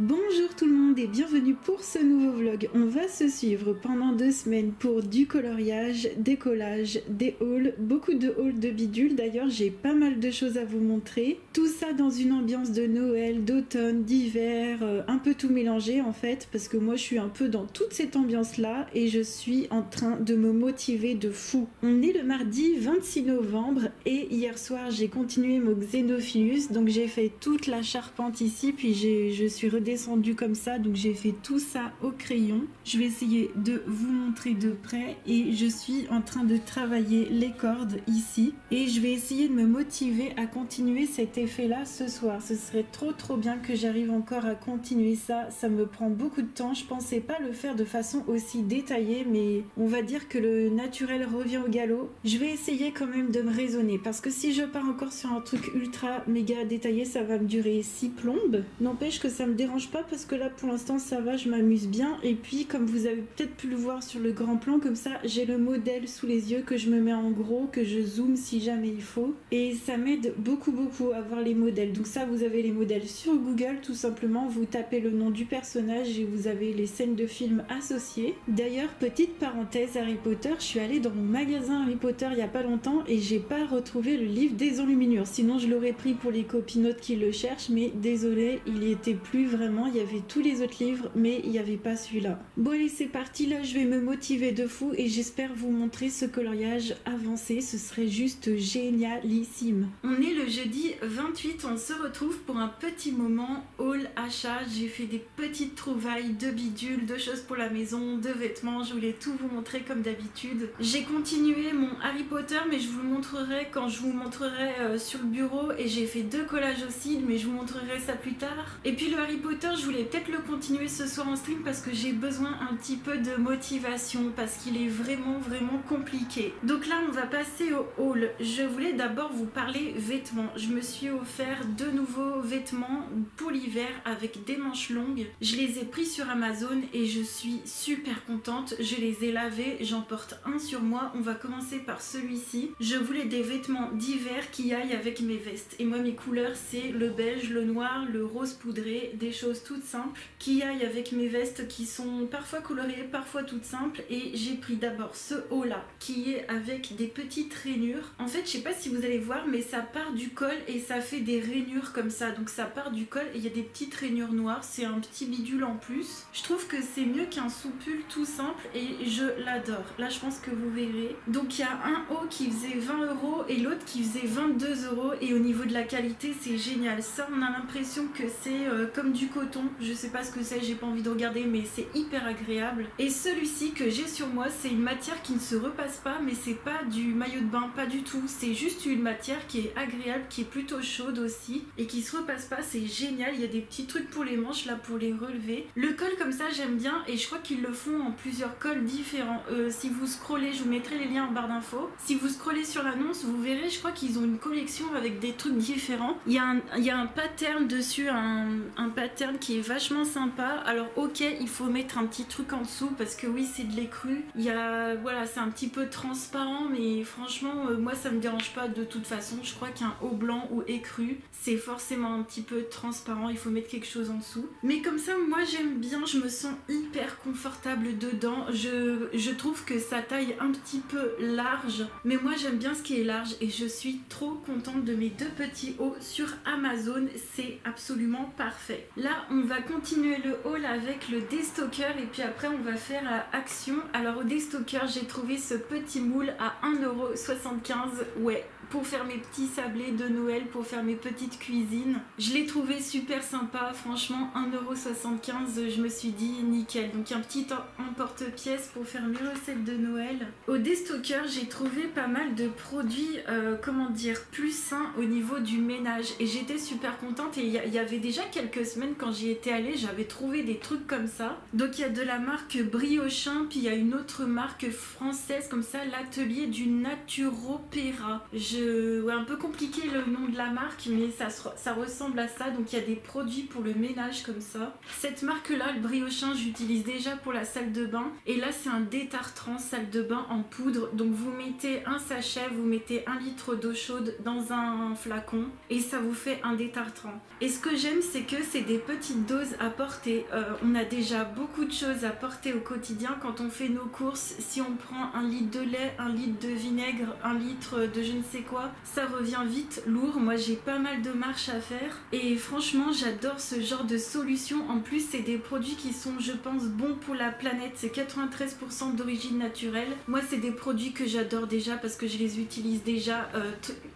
Bonjour tout le monde et bienvenue pour ce nouveau vlog. On va se suivre pendant 2 semaines pour du coloriage, des collages, des hauls, beaucoup de hauls de bidules. D'ailleurs j'ai pas mal de choses à vous montrer. Tout ça dans une ambiance de Noël, d'automne, d'hiver, un peu tout mélangé en fait, parce que moi je suis un peu dans toute cette ambiance là et je suis en train de me motiver de fou. On est le mardi 26 novembre et hier soir j'ai continué mon Xenophilus, donc j'ai fait toute la charpente ici, puis je suis redescendue comme ça, donc j'ai fait tout ça au crayon. Je vais essayer de vous montrer de près et je suis en train de travailler les cordes ici et je vais essayer de me motiver à continuer cet effet là ce soir. Ce serait trop bien que j'arrive encore à continuer ça. Ça me prend beaucoup de temps, je pensais pas le faire de façon aussi détaillée, mais on va dire que le naturel revient au galop. Je vais essayer quand même de me raisonner, parce que si je pars encore sur un truc ultra méga détaillé, ça va me durer 6 plombes. N'empêche que ça me dérange pas, parce que là pour l'instant ça va, je m'amuse bien. Et puis comme vous avez peut-être pu le voir sur le grand plan, comme ça j'ai le modèle sous les yeux que je me mets en gros, que je zoome si jamais il faut, et ça m'aide beaucoup à voir les modèles. Donc ça, vous avez les modèles sur Google, tout simplement vous tapez le nom du personnage et vous avez les scènes de films associées. D'ailleurs, petite parenthèse Harry Potter, je suis allée dans mon magasin Harry Potter il y a pas longtemps et j'ai pas retrouvé le livre des enluminures, sinon je l'aurais pris pour les copinotes qui le cherchent, mais désolé, il y était plus vraiment. Il y avait tous les autres livres mais il n'y avait pas celui-là. Bon allez, c'est parti, là je vais me motiver de fou et j'espère vous montrer ce coloriage avancé, ce serait juste génialissime. On est le jeudi 28, on se retrouve pour un petit moment haul achat. J'ai fait des petites trouvailles de bidules, de choses pour la maison, de vêtements, je voulais tout vous montrer comme d'habitude. J'ai continué mon Harry Potter, mais je vous le montrerai quand je vous montrerai sur le bureau, et j'ai fait 2 collages aussi, mais je vous montrerai ça plus tard. Et puis le Harry Potter, je voulais peut-être le continuer ce soir en stream parce que j'ai besoin un petit peu de motivation, parce qu'il est vraiment compliqué. Donc là on va passer au haul. Je voulais d'abord vous parler vêtements. Je me suis offert 2 nouveaux vêtements pour l'hiver avec des manches longues. Je les ai pris sur Amazon et je suis super contente. Je les ai lavés, j'en porte un sur moi. On va commencer par celui-ci. Je voulais des vêtements d'hiver qui aillent avec mes vestes. Et moi mes couleurs c'est le beige, le noir, le rose poudré, des choses toutes simples qui aillent avec mes vestes qui sont parfois colorées, parfois toutes simples. Et j'ai pris d'abord ce haut là qui est avec des petites rainures. En fait je sais pas si vous allez voir, mais ça part du col et ça fait des rainures comme ça. Donc ça part du col et il y a des petites rainures noires. C'est un petit bidule en plus. Je trouve que c'est mieux qu'un soupule tout simple et je l'adore. Là je pense que vous verrez. Donc il y a un haut qui faisait 20 € et l'autre qui faisait 22 € et au niveau de la qualité c'est génial. Ça on a l'impression que c'est comme du coton. Je sais pas ce que c'est, j'ai pas envie de regarder, mais c'est hyper agréable. Et celui-ci que j'ai sur moi, c'est une matière qui ne se repasse pas, mais c'est pas du maillot de bain, pas du tout. C'est juste une matière qui est agréable, qui est plutôt chaude aussi et qui se repasse pas. C'est génial. Il y a des petits trucs pour les manches là pour les relever. Le col comme ça j'aime bien et je crois qu'ils le font en plusieurs cols différents. Si vous scrollez, je vous mettrai les liens en barre d'infos. Si vous scrollez sur l'annonce, vous verrez, je crois qu'ils ont une collection avec des trucs différents. Il y a un pattern dessus, un pattern qui est vachement sympa. Alors ok, il faut mettre un petit truc en dessous parce que oui, c'est de l'écru. Il y a, voilà, c'est un petit peu transparent, mais franchement moi ça me dérange pas de toute façon. Je crois qu'un haut blanc ou écru c'est forcément un petit peu transparent, il faut mettre quelque chose en dessous. Mais comme ça moi j'aime bien, je me sens hyper confortable dedans. Je trouve que sa taille un petit peu large, mais moi j'aime bien ce qui est large et je suis trop contente de mes 2 petits hauts sur Amazon. C'est absolument parfait. Là on va continuer le haul avec le déstocker et puis après on va faire action. Alors au déstocker j'ai trouvé ce petit moule à 1,75 €. Ouais, pour faire mes petits sablés de Noël, pour faire mes petites cuisines. Je l'ai trouvé super sympa, franchement 1,75 €, je me suis dit nickel. Donc un petit emporte-pièce pour faire mes recettes de Noël. Au déstocker j'ai trouvé pas mal de produits, comment dire, plus sains au niveau du ménage et j'étais super contente. Et il y avait déjà quelques semaines quand j'y étais allée, j'avais trouvé des trucs comme ça. Donc il y a de la marque Briochin, puis il y a une autre marque française comme ça, l'atelier du Naturopéra. Ouais, un peu compliqué le nom de la marque, mais ça ressemble à ça. Donc il y a des produits pour le ménage comme ça. Cette marque-là, le Briochin, j'utilise déjà pour la salle de bain. Et là, c'est un détartrant salle de bain en poudre. Donc vous mettez un sachet, vous mettez 1 litre d'eau chaude dans un flacon et ça vous fait un détartrant. Et ce que j'aime, c'est que c'est des petites doses à porter. On a déjà beaucoup de choses à porter au quotidien quand on fait nos courses. Si on prend 1 litre de lait, 1 litre de vinaigre, 1 litre de je ne sais quoi, ça revient vite lourd. Moi, j'ai pas mal de marches à faire et franchement, j'adore ce genre de solution. En plus, c'est des produits qui sont, je pense, bons pour la planète. C'est 93% d'origine naturelle. Moi, c'est des produits que j'adore déjà parce que je les utilise déjà.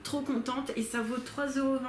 Trop contente et ça vaut 3,29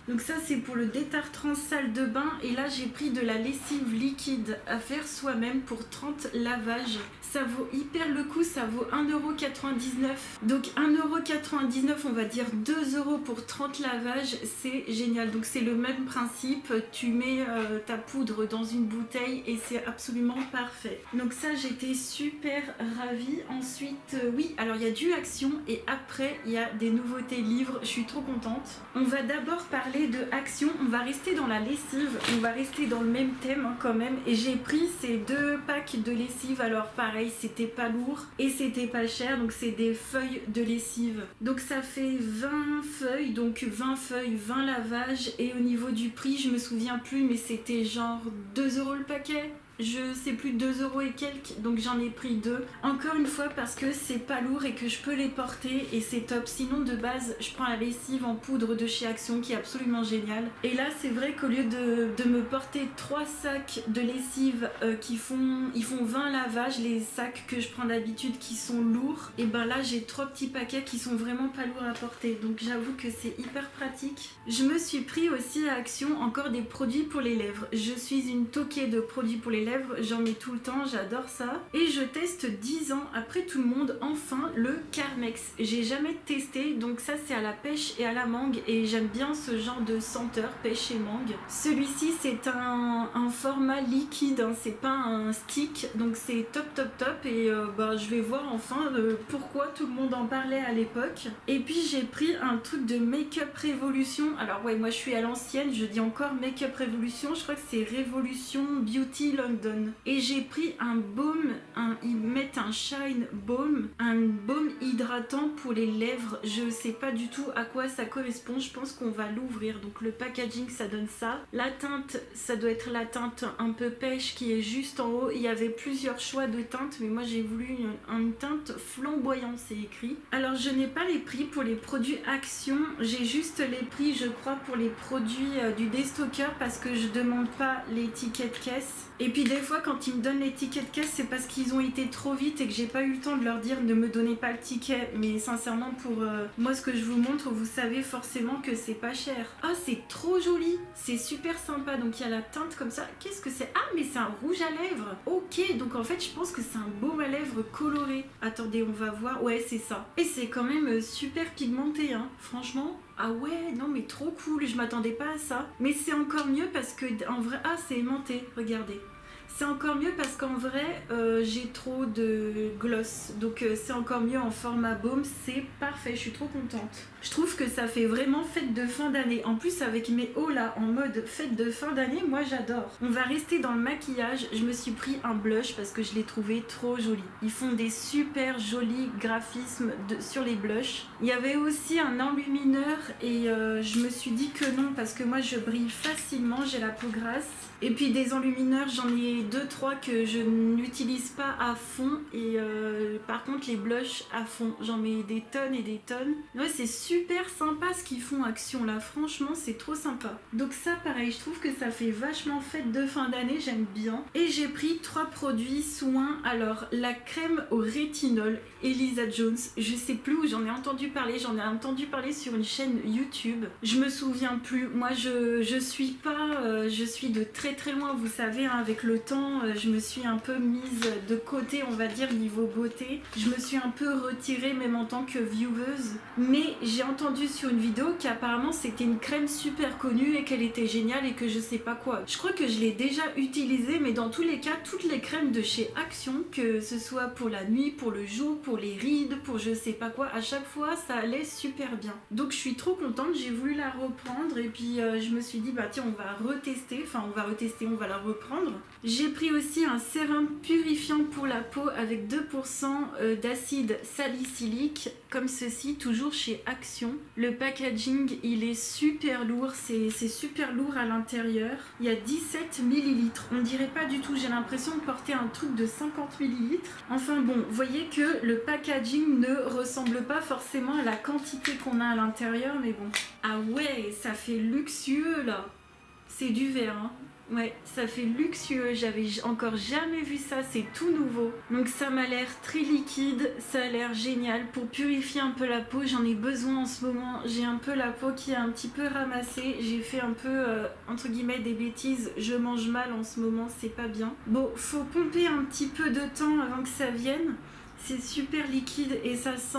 €. Donc ça, c'est pour le détartrant salle de bain. Et là, j'ai pris de la lessive liquide à faire soi-même pour 30 lavages. Ça vaut hyper le coup, ça vaut 1,99 €. Donc 1,99 €, on va dire 2 € pour 30 lavages, c'est génial. Donc c'est le même principe, tu mets ta poudre dans une bouteille et c'est absolument parfait. Donc ça, j'étais super ravie. Ensuite, oui, alors il y a du Action et après, il y a des nouveautés livres, je suis trop contente. On va d'abord parler de Action, on va rester dans la lessive, on va rester dans le même thème hein, quand même. Et j'ai pris ces 2 packs de lessive, alors pareil, c'était pas lourd et c'était pas cher, donc c'est des feuilles de lessive. Donc ça fait 20 feuilles, donc 20 feuilles, 20 lavages. Et au niveau du prix, je me souviens plus, mais c'était genre 2 € le paquet. Je sais plus, 2 € et quelques, donc j'en ai pris 2. Encore une fois parce que c'est pas lourd et que je peux les porter et c'est top. Sinon de base, je prends la lessive en poudre de chez Action qui est absolument géniale. Et là, c'est vrai qu'au lieu de me porter 3 sacs de lessive ils font 20 lavages, les sacs que je prends d'habitude qui sont lourds, et ben là j'ai 3 petits paquets qui sont vraiment pas lourds à porter. Donc j'avoue que c'est hyper pratique. Je me suis pris aussi à Action encore des produits pour les lèvres. Je suis une toquée de produits pour les lèvres, j'en mets tout le temps, j'adore ça. Et je teste 10 ans après tout le monde, enfin, le Carmex. J'ai jamais testé, donc ça c'est à la pêche et à la mangue et j'aime bien ce genre de senteur, pêche et mangue. Celui-ci c'est un format liquide, hein, c'est pas un stick, donc c'est top et je vais voir enfin pourquoi tout le monde en parlait à l'époque. Et puis j'ai pris un truc de Make-up Révolution. Alors ouais, moi je suis à l'ancienne, je dis encore Make-up Révolution, je crois que c'est Révolution Beauty London. Et j'ai pris un baume, ils mettent un Shine Balm, un baume hydratant pour les lèvres. Je sais pas du tout à quoi ça correspond, je pense qu'on va l'ouvrir. Donc le packaging ça donne ça. La teinte, ça doit être la teinte un peu pêche qui est juste en haut. Il y avait plusieurs choix de teintes, mais moi j'ai voulu une teinte flamboyante, c'est écrit. Alors je n'ai pas les prix pour les produits Action, j'ai juste les prix je crois pour les produits du déstocker parce que je demande pas l'étiquette caisse. Et puis des fois quand ils me donnent les tickets de caisse, c'est parce qu'ils ont été trop vite et que j'ai pas eu le temps de leur dire ne me donnez pas le ticket. Mais sincèrement pour moi ce que je vous montre, vous savez forcément que c'est pas cher. Ah c'est trop joli, c'est super sympa. Donc il y a la teinte comme ça. Qu'est-ce que c'est? Ah mais c'est un rouge à lèvres. Ok, donc en fait je pense que c'est un baume à lèvres coloré. Attendez, on va voir. Ouais c'est ça. Et c'est quand même super pigmenté hein, franchement. Ah ouais, non mais trop cool, je m'attendais pas à ça. Mais c'est encore mieux parce que en vrai, ah c'est aimanté, regardez. C'est encore mieux parce qu'en vrai, j'ai trop de gloss. Donc c'est encore mieux en format baume, c'est parfait, je suis trop contente. Je trouve que ça fait vraiment fête de fin d'année. En plus avec mes hauts là, en mode fête de fin d'année, moi j'adore. On va rester dans le maquillage. Je me suis pris un blush parce que je l'ai trouvé trop joli. Ils font des super jolis graphismes sur les blushs. Il y avait aussi un enlumineur et je me suis dit que non parce que moi je brille facilement, j'ai la peau grasse. Et puis des enlumineurs, j'en ai 2-3 que je n'utilise pas à fond. Et par contre les blushs à fond, j'en mets des tonnes et des tonnes. Ouais, c'est super sympa ce qu'ils font Action là, franchement c'est trop sympa. Donc ça pareil, je trouve que ça fait vachement fête de fin d'année, j'aime bien. Et j'ai pris 3 produits soins. Alors la crème au rétinol Elisa Jones, je sais plus où j'en ai entendu parler, sur une chaîne YouTube. Je me souviens plus, moi je suis pas, je suis de très très loin, vous savez, hein, avec le temps, je me suis un peu mise de côté, on va dire, niveau beauté. Je me suis un peu retirée, même en tant que vieweuse. Mais j'ai entendu sur une vidéo qu'apparemment c'était une crème super connue et qu'elle était géniale et que je sais pas quoi. Je crois que je l'ai déjà utilisée, mais dans tous les cas, toutes les crèmes de chez Action, que ce soit pour la nuit, pour le jour, pour les rides, pour je sais pas quoi, à chaque fois ça allait super bien. Donc je suis trop contente, j'ai voulu la reprendre et puis je me suis dit bah tiens on va retester, on va la reprendre. J'ai pris aussi un sérum purifiant pour la peau avec 2% d'acide salicylique comme ceci, toujours chez Action. Le packaging il est super lourd, c'est super lourd à l'intérieur. Il y a 17 ml, on dirait pas du tout, j'ai l'impression de porter un truc de 50 ml. Enfin bon, vous voyez que le packaging ne ressemble pas forcément à la quantité qu'on a à l'intérieur, mais bon. Ah ouais, ça fait luxueux là. C'est du verre, hein. Ouais, ça fait luxueux, j'avais encore jamais vu ça, c'est tout nouveau. Donc ça m'a l'air très liquide, ça a l'air génial pour purifier un peu la peau, j'en ai besoin en ce moment. J'ai un peu la peau qui est un petit peu ramassée, j'ai fait un peu, entre guillemets, des bêtises, je mange mal en ce moment, c'est pas bien. Bon, faut pomper un petit peu de temps avant que ça vienne, c'est super liquide et ça sent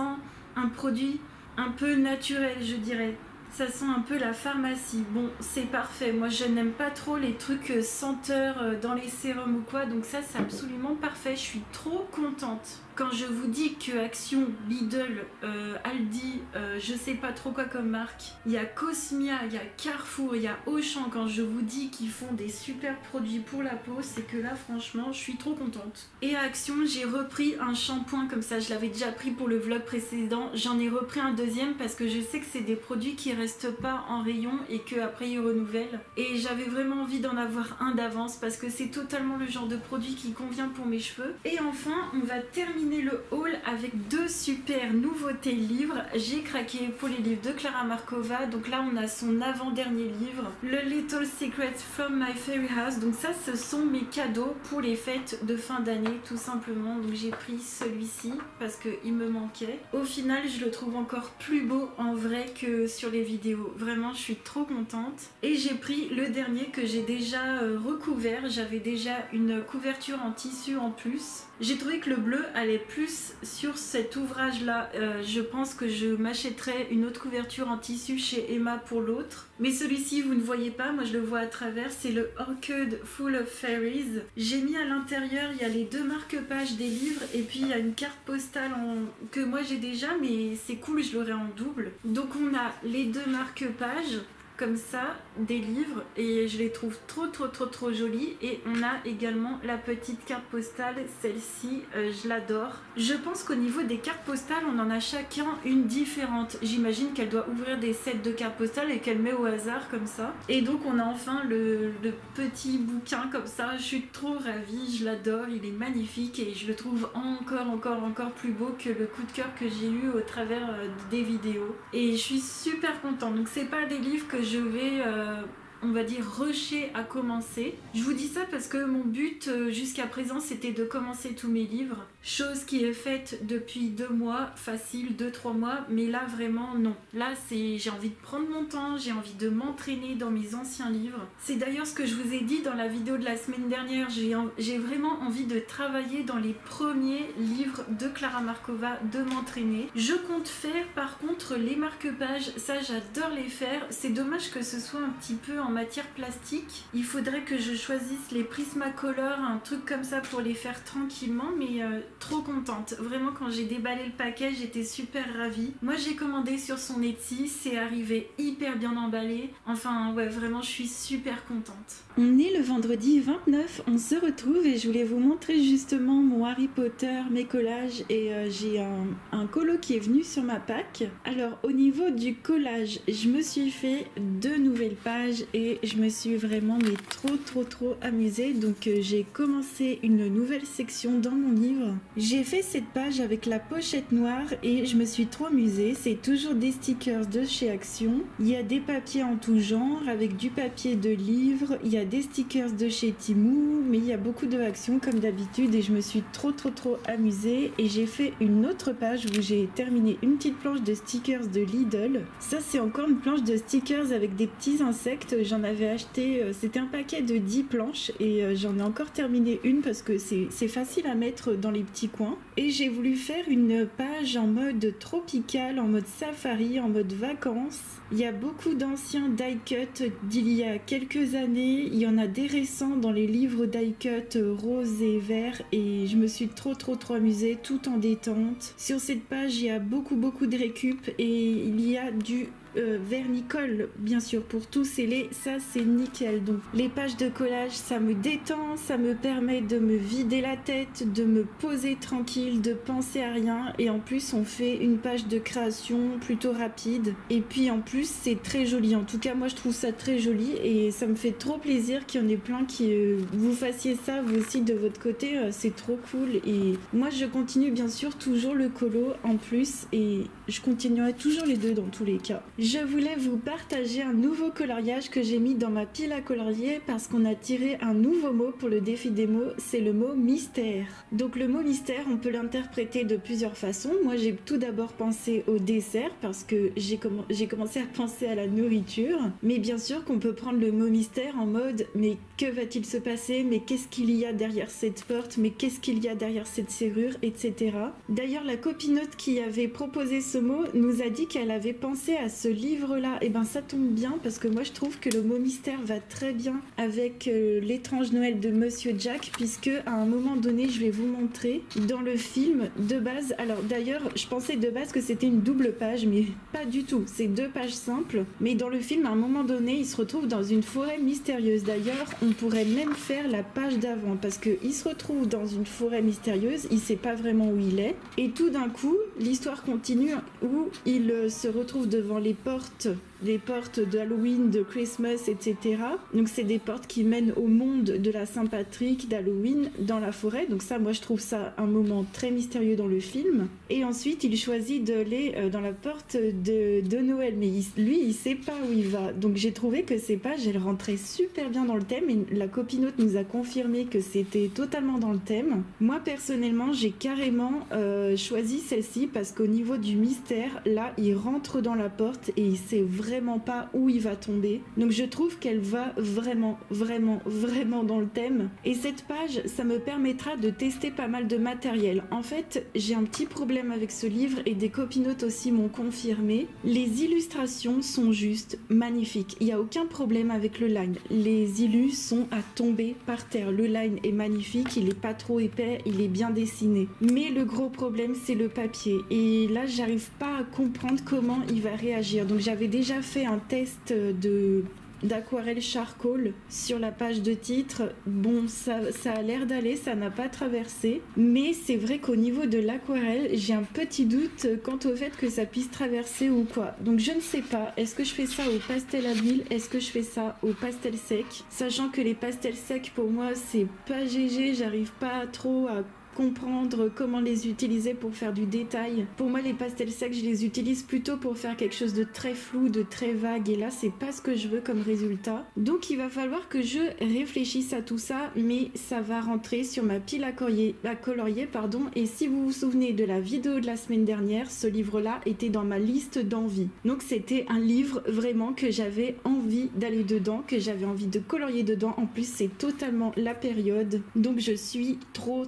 un produit un peu naturel, je dirais. Ça sent un peu la pharmacie. Bon, c'est parfait. Moi, je n'aime pas trop les trucs senteurs dans les sérums ou quoi. Donc ça, c'est absolument parfait. Je suis trop contente. Quand je vous dis que Action, Lidl, Aldi, je sais pas trop quoi comme marque, il y a Cosmia, il y a Carrefour, il y a Auchan, quand je vous dis qu'ils font des super produits pour la peau, c'est que là franchement je suis trop contente. Et à Action, j'ai repris un shampoing comme ça, je l'avais déjà pris pour le vlog précédent, j'en ai repris un deuxième parce que je sais que c'est des produits qui restent pas en rayon et qu'après ils renouvellent. Et j'avais vraiment envie d'en avoir un d'avance parce que c'est totalement le genre de produit qui convient pour mes cheveux. Et enfin, on va terminer le haul avec deux super nouveautés livres. J'ai craqué pour les livres de Clara Markova. Donc là on a son avant-dernier livre, le Little Secrets from My Fairy House. Donc ça ce sont mes cadeaux pour les fêtes de fin d'année tout simplement. Donc j'ai pris celui-ci parce qu'il me manquait. Au final je le trouve encore plus beau en vrai que sur les vidéos. Vraiment je suis trop contente. Et j'ai pris le dernier que j'ai déjà recouvert. J'avais déjà une couverture en tissu en plus. J'ai trouvé que le bleu allait plus sur cet ouvrage là. Je pense que je m'achèterai une autre couverture en tissu chez Emma pour l'autre. Mais celui-ci vous ne voyez pas, moi je le vois à travers, c'est le Orchid Full of Fairies. J'ai mis à l'intérieur, il y a les deux marque-pages des livres et puis il y a une carte postale que moi j'ai déjà mais c'est cool, je l'aurai en double. Donc on a les deux marque-pages comme ça des livres et je les trouve trop jolies. Et on a également la petite carte postale, celle-ci je l'adore. Je pense qu'au niveau des cartes postales on en a chacun une différente. J'imagine qu'elle doit ouvrir des sets de cartes postales et qu'elle met au hasard comme ça. Et donc on a enfin le petit bouquin comme ça, je suis trop ravie, je l'adore, il est magnifique et je le trouve encore plus beau que le coup de cœur que j'ai eu au travers des vidéos. Et je suis super contente. Donc c'est pas des livres que je vais on va dire rusher à commencer. Je vous dis ça parce que mon but jusqu'à présent c'était de commencer tous mes livres, chose qui est faite depuis 2 mois, facile 2-3 mois, mais là vraiment non. Là j'ai envie de prendre mon temps, j'ai envie de m'entraîner dans mes anciens livres. C'est d'ailleurs ce que je vous ai dit dans la vidéo de la semaine dernière, j'ai vraiment envie de travailler dans les premiers livres de Clara Markova, de m'entraîner. Je compte faire par contre les marque-pages, ça j'adore les faire. C'est dommage que ce soit un petit peu en matière plastique. Il faudrait que je choisisse les Prismacolor, un truc comme ça pour les faire tranquillement, mais trop contente. Vraiment quand j'ai déballé le paquet, j'étais super ravie. Moi j'ai commandé sur son Etsy, c'est arrivé hyper bien emballé. Enfin ouais, vraiment je suis super contente. On est le vendredi 29, on se retrouve et je voulais vous montrer justement mon Harry Potter, mes collages et j'ai un colo qui est venu sur ma pack. Alors au niveau du collage, je me suis fait 2 nouvelles pages et je me suis vraiment mais trop amusée. Donc j'ai commencé une nouvelle section dans mon livre. J'ai fait cette page avec la pochette noire et je me suis trop amusée. C'est toujours des stickers de chez Action. Il y a des papiers en tout genre avec du papier de livre. Il y a des stickers de chez Temu, mais il y a beaucoup de Action comme d'habitude et je me suis trop amusée. Et j'ai fait une autre page où j'ai terminé une petite planche de stickers de Lidl. Ça c'est encore une planche de stickers avec des petits insectes. j'en avais acheté, c'était un paquet de 10 planches et j'en ai encore terminé une parce que c'est facile à mettre dans les petits coins. Et j'ai voulu faire une page en mode tropical, en mode safari, en mode vacances. Il y a beaucoup d'anciens die-cut d'il y a quelques années, il y en a des récents dans les livres die-cut rose et vert et je me suis trop amusée tout en détente. Sur cette page il y a beaucoup de récup et il y a du vernicole bien sûr pour tout sceller, ça c'est nickel. Donc les pages de collage ça me détend, ça me permet de me vider la tête, de me poser tranquille, de penser à rien et en plus on fait une page de création plutôt rapide et puis en plus c'est très joli, en tout cas moi je trouve ça très joli et ça me fait trop plaisir qu'il y en ait plein qui vous fassiez ça vous aussi de votre côté, c'est trop cool et moi je continue bien sûr toujours le colo en plus et je continuerai toujours les deux dans tous les cas. Je voulais vous partager un nouveau coloriage que j'ai mis dans ma pile à colorier parce qu'on a tiré un nouveau mot pour le défi des mots, c'est le mot mystère. Donc le mot mystère, on peut l'interpréter de plusieurs façons. Moi j'ai tout d'abord pensé au dessert parce que j'ai commencé à penser à la nourriture. Mais bien sûr qu'on peut prendre le mot mystère en mode mais que va-t-il se passer? Mais qu'est-ce qu'il y a derrière cette porte? Mais qu'est-ce qu'il y a derrière cette serrure? Etc. D'ailleurs la copinote qui avait proposé ce mot nous a dit qu'elle avait pensé à ce livre-là. Et ben ça tombe bien parce que moi je trouve que le mot mystère va très bien avec l'étrange Noël de Monsieur Jack puisque à un moment donné je vais vous montrer dans le film de base. Alors d'ailleurs je pensais de base que c'était une double page mais pas du tout, c'est 2 pages simples mais dans le film à un moment donné il se retrouve dans une forêt mystérieuse. D'ailleurs on pourrait même faire la page d'avant parce que il se retrouve dans une forêt mystérieuse, il sait pas vraiment où il est et tout d'un coup l'histoire continue où il se retrouve devant les portes d'Halloween, de Christmas, etc. Donc c'est des portes qui mènent au monde de la Saint-Patrick, d'Halloween, dans la forêt. Donc ça, moi je trouve ça un moment très mystérieux dans le film. Et ensuite, il choisit d'aller dans la porte de Noël. Mais lui, il sait pas où il va. Donc j'ai trouvé que ces pages, elles rentraient super bien dans le thème. Et la copinote nous a confirmé que c'était totalement dans le thème. Moi, personnellement, j'ai carrément choisi celle-ci parce qu'au niveau du mystère, là, il rentre dans la porte et il sait vraiment pas où il va tomber. Donc je trouve qu'elle va vraiment dans le thème. Et cette page, ça me permettra de tester pas mal de matériel. En fait, j'ai un petit problème avec ce livre et des copinotes aussi m'ont confirmé. Les illustrations sont juste magnifiques. Il n'y a aucun problème avec le line. Les illus sont à tomber par terre. Le line est magnifique, il est pas trop épais, il est bien dessiné. Mais le gros problème, c'est le papier. Et là, j'arrive pas à comprendre comment il va réagir. Donc j'avais déjà fait un test d'aquarelle charcoal sur la page de titre. Bon, ça a l'air d'aller, ça n'a pas traversé, mais c'est vrai qu'au niveau de l'aquarelle j'ai un petit doute quant au fait que ça puisse traverser ou quoi. Donc je ne sais pas, est-ce que je fais ça au pastel à l'huile, est-ce que je fais ça au pastel sec, sachant que les pastels secs pour moi c'est pas GG, j'arrive pas trop à comprendre comment les utiliser pour faire du détail. Pour moi les pastels secs je les utilise plutôt pour faire quelque chose de très flou, de très vague et là c'est pas ce que je veux comme résultat. Donc il va falloir que je réfléchisse à tout ça mais ça va rentrer sur ma pile à colorier pardon. Et si vous vous souvenez de la vidéo de la semaine dernière, ce livre là était dans ma liste d'envie. Donc c'était un livre vraiment que j'avais envie d'aller dedans, que j'avais envie de colorier dedans. En plus c'est totalement la période donc je suis trop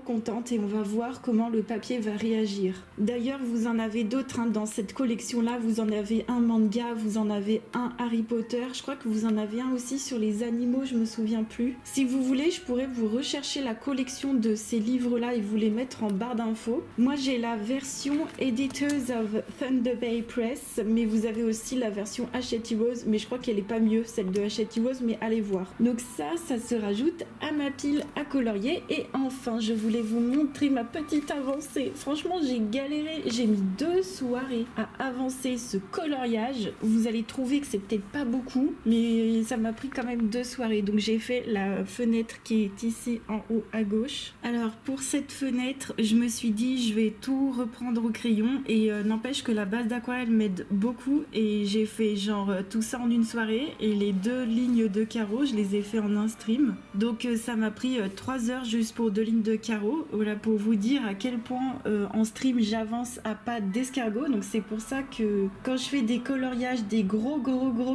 contente et on va voir comment le papier va réagir. D'ailleurs vous en avez d'autres dans cette collection là, vous en avez un manga, vous en avez un Harry Potter, je crois que vous en avez un aussi sur les animaux, je me souviens plus. Si vous voulez je pourrais vous rechercher la collection de ces livres là et vous les mettre en barre d'infos. Moi j'ai la version Editors of Thunder Bay Press mais vous avez aussi la version Hachette Rose mais je crois qu'elle est pas mieux celle de Hachette Rose mais allez voir. Donc ça se rajoute à ma pile à colorier et enfin je voulais vous montrer ma petite avancée. Franchement j'ai galéré, j'ai mis 2 soirées à avancer ce coloriage. Vous allez trouver que c'est peut-être pas beaucoup mais ça m'a pris quand même 2 soirées. Donc j'ai fait la fenêtre qui est ici en haut à gauche. Alors pour cette fenêtre je me suis dit je vais tout reprendre au crayon et n'empêche que la base d'aquarelle m'aide beaucoup et j'ai fait genre tout ça en une soirée et les 2 lignes de carreaux je les ai fait en un stream. Donc ça m'a pris 3 heures juste pour 2 lignes de carreaux carreaux. Voilà, pour vous dire à quel point en stream j'avance à pas d'escargot. Donc c'est pour ça que quand je fais des coloriages, des gros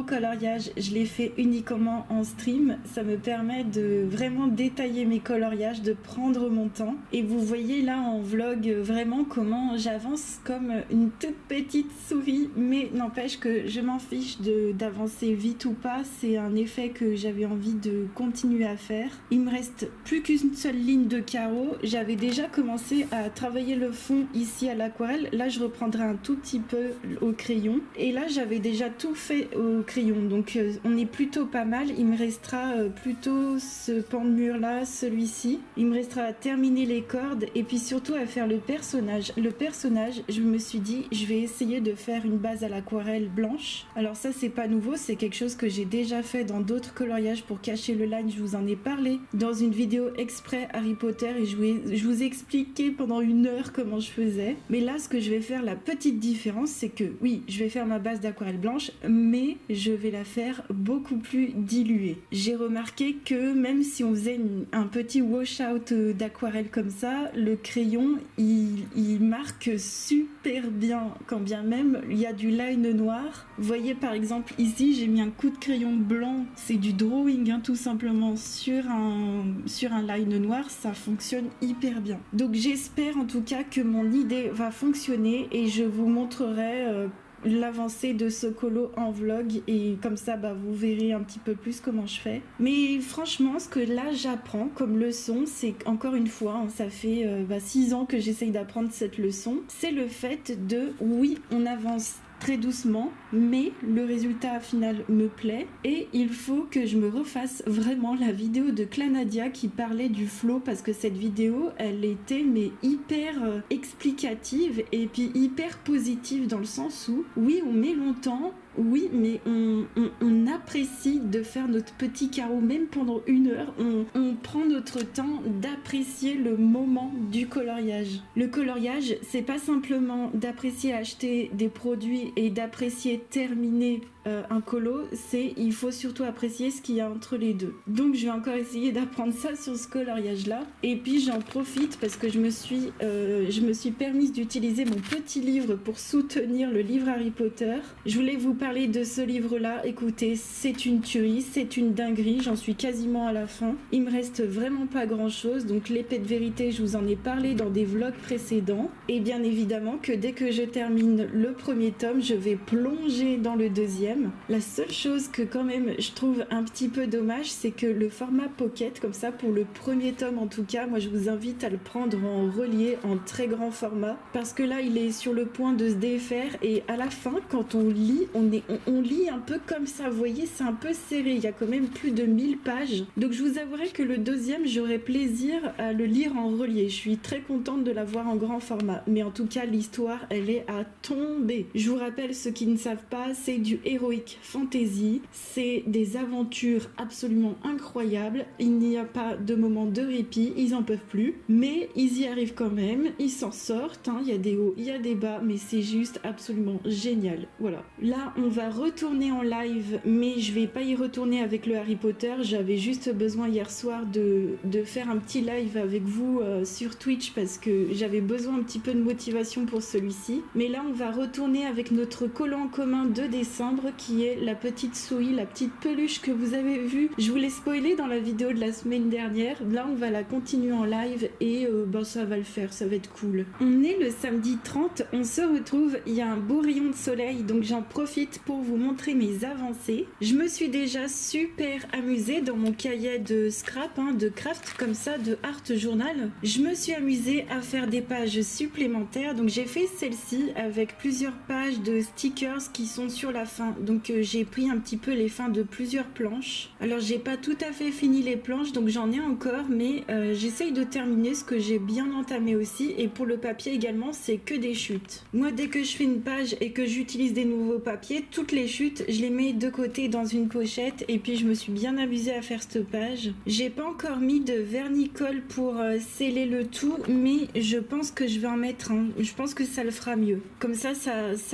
coloriages, je les fais uniquement en stream. Ça me permet de vraiment détailler mes coloriages, de prendre mon temps. Et vous voyez là en vlog vraiment comment j'avance comme une toute petite souris, mais n'empêche que je m'en fiche d'avancer vite ou pas. C'est un effet que j'avais envie de continuer à faire. Il me reste plus qu'une seule ligne de carreaux. J'avais déjà commencé à travailler le fond ici à l'aquarelle. Là je reprendrai un tout petit peu au crayon, et là j'avais déjà tout fait au crayon, donc on est plutôt pas mal. Il me restera plutôt ce pan de mur là, celui-ci. Il me restera à terminer les cordes et puis surtout à faire le personnage. Le personnage, je me suis dit je vais essayer de faire une base à l'aquarelle blanche. Alors ça c'est pas nouveau, c'est quelque chose que j'ai déjà fait dans d'autres coloriages pour cacher le line. Je vous en ai parlé dans une vidéo exprès Harry Potter et je vous ai expliqué pendant 1 heure comment je faisais. Mais là ce que je vais faire, la petite différence, c'est que oui, je vais faire ma base d'aquarelle blanche, mais je vais la faire beaucoup plus diluée. J'ai remarqué que même si on faisait un petit wash out d'aquarelle comme ça, le crayon il marque super bien, quand bien même il y a du line noir. Vous voyez par exemple ici j'ai mis un coup de crayon blanc, c'est du drawing hein, tout simplement sur un line noir, ça fonctionne hyper bien. Donc j'espère en tout cas que mon idée va fonctionner et je vous montrerai l'avancée de ce colo en vlog, et comme ça vous verrez un petit peu plus comment je fais. Mais franchement ce que là j'apprends comme leçon, c'est encore une fois hein, ça fait 6 ans que j'essaye d'apprendre cette leçon, c'est le fait de oui on avance très doucement, mais le résultat final me plaît et il faut que je me refasse vraiment la vidéo de Clanadia qui parlait du flow, parce que cette vidéo elle était mais hyper explicative et puis hyper positive dans le sens où oui on met longtemps, oui mais on apprécie de faire notre petit carreau même pendant 1 heure, on prend notre temps d'apprécier le moment du coloriage. Le coloriage c'est pas simplement d'apprécier acheter des produits et d'apprécier terminer un colo, il faut surtout apprécier ce qu'il y a entre les deux. Donc je vais encore essayer d'apprendre ça sur ce coloriage là, et puis j'en profite parce que je me suis permise d'utiliser mon petit livre pour soutenir le livre Harry Potter. Je voulais vous parler de ce livre là, écoutez c'est une tuerie, c'est une dinguerie, j'en suis quasiment à la fin, il me reste vraiment pas grand chose. Donc l'épée de vérité je vous en ai parlé dans des vlogs précédents, et bien évidemment que dès que je termine le premier tome je vais plonger dans le deuxième. La seule chose que quand même je trouve un petit peu dommage, c'est que le format pocket comme ça pour le premier tome en tout cas, moi je vous invite à le prendre en relié en très grand format, parce que là il est sur le point de se défaire et à la fin quand on lit on lit un peu comme ça, vous voyez c'est un peu serré, il y a quand même plus de 1000 pages, donc je vous avouerai que le deuxième j'aurais plaisir à le lire en relié. Je suis très contente de l'avoir en grand format, mais en tout cas l'histoire elle est à tomber. Je vous rappelle, ceux qui ne savent pas, c'est du Heroic Fantasy, c'est des aventures absolument incroyables, il n'y a pas de moment de répit, ils en peuvent plus, mais ils y arrivent quand même, ils s'en sortent, hein. Il y a des hauts, il y a des bas, mais c'est juste absolument génial. Voilà, là on va retourner en live, mais je vais pas y retourner avec le Harry Potter, j'avais juste besoin hier soir de faire un petit live avec vous sur Twitch parce que j'avais besoin un petit peu de motivation pour celui-ci. Mais là on va retourner avec notre colo en commun de décembre qui est la petite souris, la petite peluche que vous avez vue. Je vous l'ai spoilé dans la vidéo de la semaine dernière. Là on va la continuer en live et ça va le faire, ça va être cool. On est le samedi 30, on se retrouve, il y a un beau rayon de soleil, donc j'en profite pour vous montrer mes avancées. Je me suis déjà super amusée dans mon cahier de scrap, de craft comme ça, de art journal. Je me suis amusée à faire des pages supplémentaires, donc j'ai fait celle-ci avec plusieurs pages de stickers qui sont sur la fin, donc j'ai pris un petit peu les fins de plusieurs planches. Alors j'ai pas tout à fait fini les planches, donc j'en ai encore, mais j'essaye de terminer ce que j'ai bien entamé aussi. Et pour le papier également, c'est que des chutes. Moi dès que je fais une page et que j'utilise des nouveaux papiers, toutes les chutes je les mets de côté dans une pochette, et puis je me suis bien amusée à faire cette page. J'ai pas encore mis de vernis-colle pour sceller le tout, mais je pense que je vais en mettre un. Je pense que ça le fera mieux. Comme ça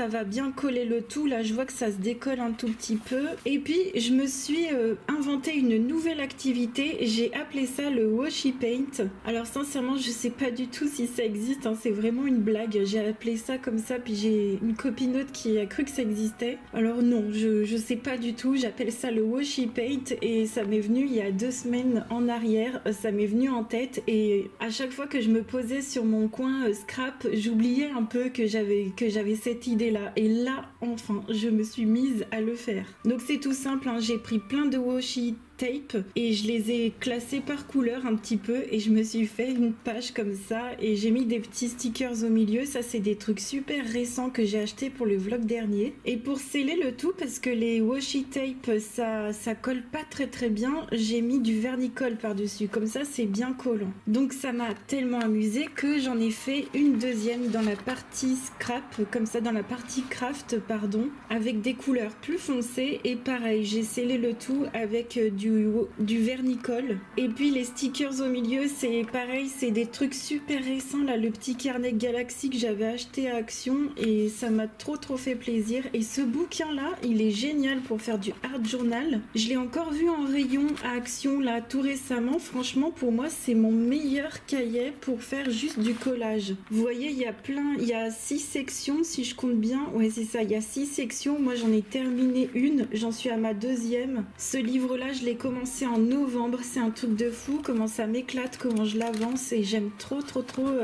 va bien coller le tout. Là je vois que ça se décolle décolle un tout petit peu. Et puis je me suis inventé une nouvelle activité, j'ai appelé ça le washi paint. Alors sincèrement je sais pas du tout si ça existe, hein, c'est vraiment une blague, j'ai appelé ça comme ça, puis j'ai une copinote qui a cru que ça existait. Alors non, je sais pas du tout, j'appelle ça le washi paint et ça m'est venu il y a 2 semaines en arrière, ça m'est venu en tête et à chaque fois que je me posais sur mon coin scrap, j'oubliais un peu que j'avais cette idée là et là enfin je me suis mise à le faire. Donc c'est tout simple, hein, j'ai pris plein de washi tape et je les ai classés par couleur un petit peu et je me suis fait une page comme ça et j'ai mis des petits stickers au milieu. Ça c'est des trucs super récents que j'ai acheté pour le vlog dernier et pour sceller le tout parce que les washi tape ça colle pas très bien, j'ai mis du vernicole par dessus, comme ça c'est bien collant. Donc ça m'a tellement amusé que j'en ai fait une deuxième dans la partie scrap, comme ça dans la partie craft pardon, avec des couleurs plus foncées et pareil j'ai scellé le tout avec du vernicole. Et puis les stickers au milieu c'est pareil, c'est des trucs super récents là, le petit carnet Galaxy que j'avais acheté à Action et ça m'a trop fait plaisir. Et ce bouquin là il est génial pour faire du art journal, je l'ai encore vu en rayon à Action là tout récemment. Franchement pour moi c'est mon meilleur cahier pour faire juste du collage. Vous voyez il y a 6 sections si je compte bien, ouais c'est ça, il y a 6 sections, moi j'en ai terminé une, j'en suis à ma deuxième. Ce livre là je l'ai commencé en novembre, c'est un truc de fou comment ça m'éclate, comment je l'avance et j'aime trop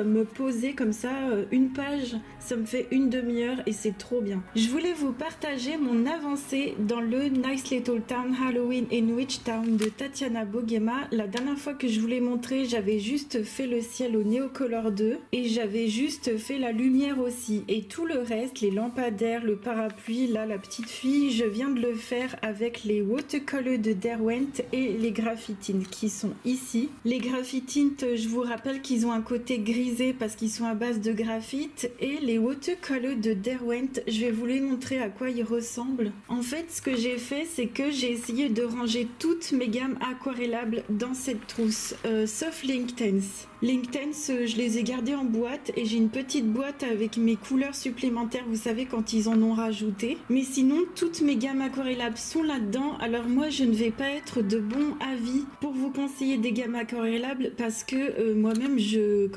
me poser comme ça, une page ça me fait une demi-heure et c'est trop bien. Je voulais vous partager mon avancée dans le Nice Little Town Halloween in Witchtown de Tatiana Bogema. La dernière fois que je vous l'ai montré j'avais juste fait le ciel au Neocolor 2 et j'avais juste fait la lumière aussi et tout le reste, les lampadaires, le parapluie, là la petite fille, je viens de le faire avec les watercolors de Derwent et les graphitines qui sont ici. Les graphitines, je vous rappelle qu'ils ont un côté grisé parce qu'ils sont à base de graphite et les watercolors de Derwent, je vais vous les montrer à quoi ils ressemblent. En fait, ce que j'ai fait, c'est que j'ai essayé de ranger toutes mes gammes aquarellables dans cette trousse, sauf l'Inktense. L'Inktense, je les ai gardées en boîte et j'ai une petite boîte avec mes couleurs supplémentaires, vous savez quand ils en ont rajouté. Mais sinon, toutes mes gammes aquarellables sont là-dedans. Alors moi, je ne vais pas être de bon avis pour vous conseiller des gammes aquarellables parce que moi-même, je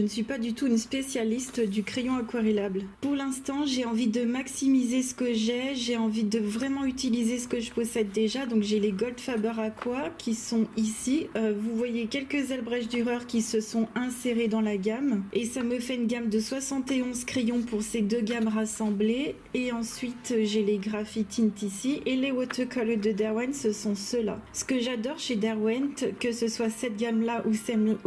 ne suis pas du tout une spécialiste du crayon aquarellable. Pour l'instant, j'ai envie de maximiser ce que j'ai envie de vraiment utiliser ce que je possède déjà. Donc j'ai les Goldfaber Aqua qui sont ici. Vous voyez quelques Albrecht Dürer qui se sont insérés dans la gamme et ça me fait une gamme de 71 crayons pour ces deux gammes rassemblées. Et ensuite j'ai les graphitines ici et les watercolors de Derwent, ce sont ceux-là. Ce que j'adore chez Derwent, que ce soit cette gamme là ou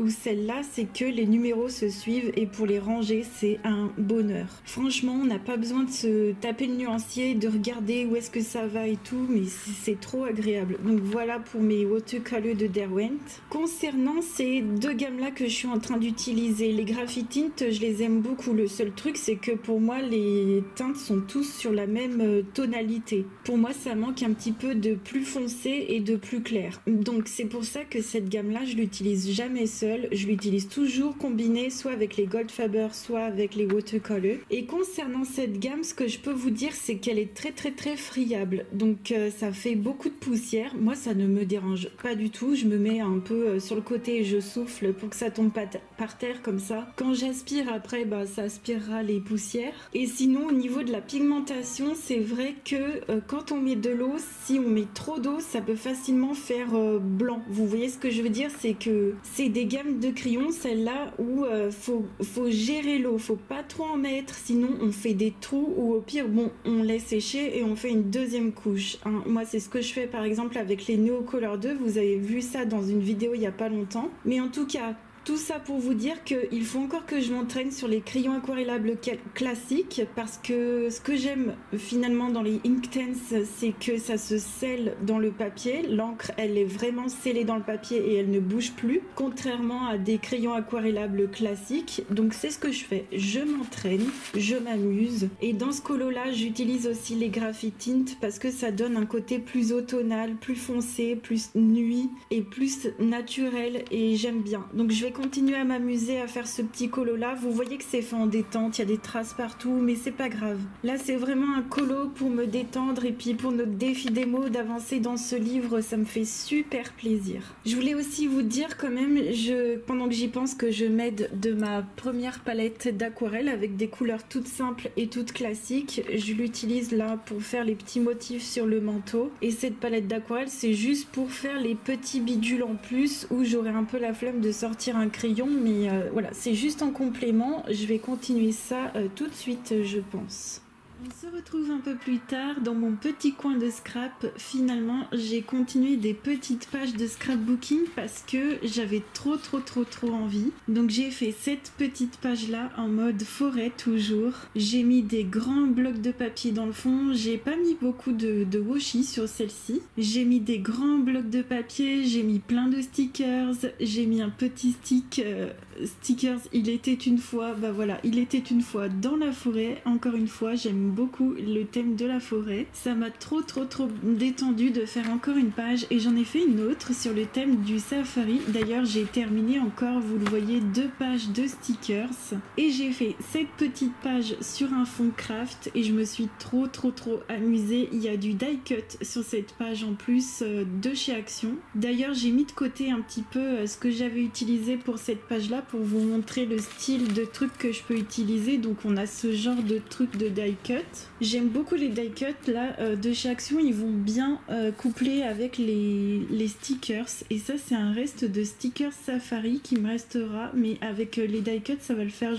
celle-là, c'est que les numéros se suivent et pour les ranger c'est un bonheur. Franchement on n'a pas besoin de se taper le nuancier, de regarder où est-ce que ça va et tout, mais c'est trop agréable. Donc voilà pour mes watercolors de Derwent. Concernant ces deux gammes là que je suis en train d'utiliser, les graphitines, je les aime beaucoup. Le seul truc c'est que pour moi les teintes sont tous sur la même tonalité. Pour moi ça manque un petit peu de plus foncé et de plus clair. Donc c'est pour ça que cette gamme là je l'utilise jamais seule, je l'utilise toujours combinée soit avec les Goldfaber soit avec les watercolors. Et concernant cette gamme, ce que je peux vous dire c'est qu'elle est très friable. Donc ça fait beaucoup de poussière. Moi ça ne me dérange pas du tout, je me mets un peu sur le côté et je souffle pour que ça tombe pas par terre comme ça. Quand j'aspire après, ça aspirera les poussières. Et sinon au niveau de la pigmentation, c'est vrai que quand on met de l'eau, si on met trop d'eau, ça peut facilement faire blanc. Vous voyez ce que je veux dire, c'est que c'est des gammes de crayons, celle-là, où faut gérer l'eau, faut pas trop en mettre, sinon on fait des trous ou au pire, on laisse sécher et on fait une deuxième couche. Hein. Moi, c'est ce que je fais par exemple avec les Neocolor 2, vous avez vu ça dans une vidéo il y a pas longtemps. Mais en tout cas, tout ça pour vous dire qu'il faut encore que je m'entraîne sur les crayons aquarellables classiques parce que ce que j'aime finalement dans les Inktense, c'est que ça se scelle dans le papier. L'encre, elle est vraiment scellée dans le papier et elle ne bouge plus, contrairement à des crayons aquarellables classiques. Donc c'est ce que je fais. Je m'entraîne, je m'amuse. Et dans ce colo-là, j'utilise aussi les graphitines parce que ça donne un côté plus automnal, plus foncé, plus nuit et plus naturel et j'aime bien. Donc je vais vais continuer à m'amuser à faire ce petit colo là. Vous voyez que c'est fait en détente, il y a des traces partout, mais c'est pas grave. Là c'est vraiment un colo pour me détendre et puis pour notre défi démo d'avancer dans ce livre, ça me fait super plaisir. Je voulais aussi vous dire quand même, pendant que j'y pense, que je m'aide de ma première palette d'aquarelle avec des couleurs toutes simples et toutes classiques. Je l'utilise là pour faire les petits motifs sur le manteau, et cette palette d'aquarelle c'est juste pour faire les petits bidules en plus où j'aurais un peu la flemme de sortir un crayon, mais voilà, c'est juste en complément. Je vais continuer ça tout de suite, je pense. On se retrouve un peu plus tard dans mon petit coin de scrap. Finalement, j'ai continué des petites pages de scrapbooking parce que j'avais trop envie. Donc j'ai fait cette petite page là en mode forêt toujours. J'ai mis des grands blocs de papier dans le fond. J'ai pas mis beaucoup de washi sur celle-ci. J'ai mis des grands blocs de papier. J'ai mis plein de stickers. J'ai mis un petit stickers. Il était une fois, bah voilà, il était une fois dans la forêt. Encore une fois, j'aime beaucoup le thème de la forêt. Ça m'a trop détendu de faire encore une page, et j'en ai fait une autre sur le thème du safari. D'ailleurs j'ai terminé encore, vous le voyez, 2 pages de stickers, et j'ai fait cette petite page sur un fond craft et je me suis trop amusée. Il y a du die cut sur cette page en plus de chez Action. D'ailleurs j'ai mis de côté un petit peu ce que j'avais utilisé pour cette page là pour vous montrer le style de trucs que je peux utiliser. Donc on a ce genre de truc de die cut. J'aime beaucoup les die cut là de chez Action, ils vont bien coupler avec les stickers, et ça c'est un reste de stickers safari qui me restera, mais avec les die cut ça va le faire.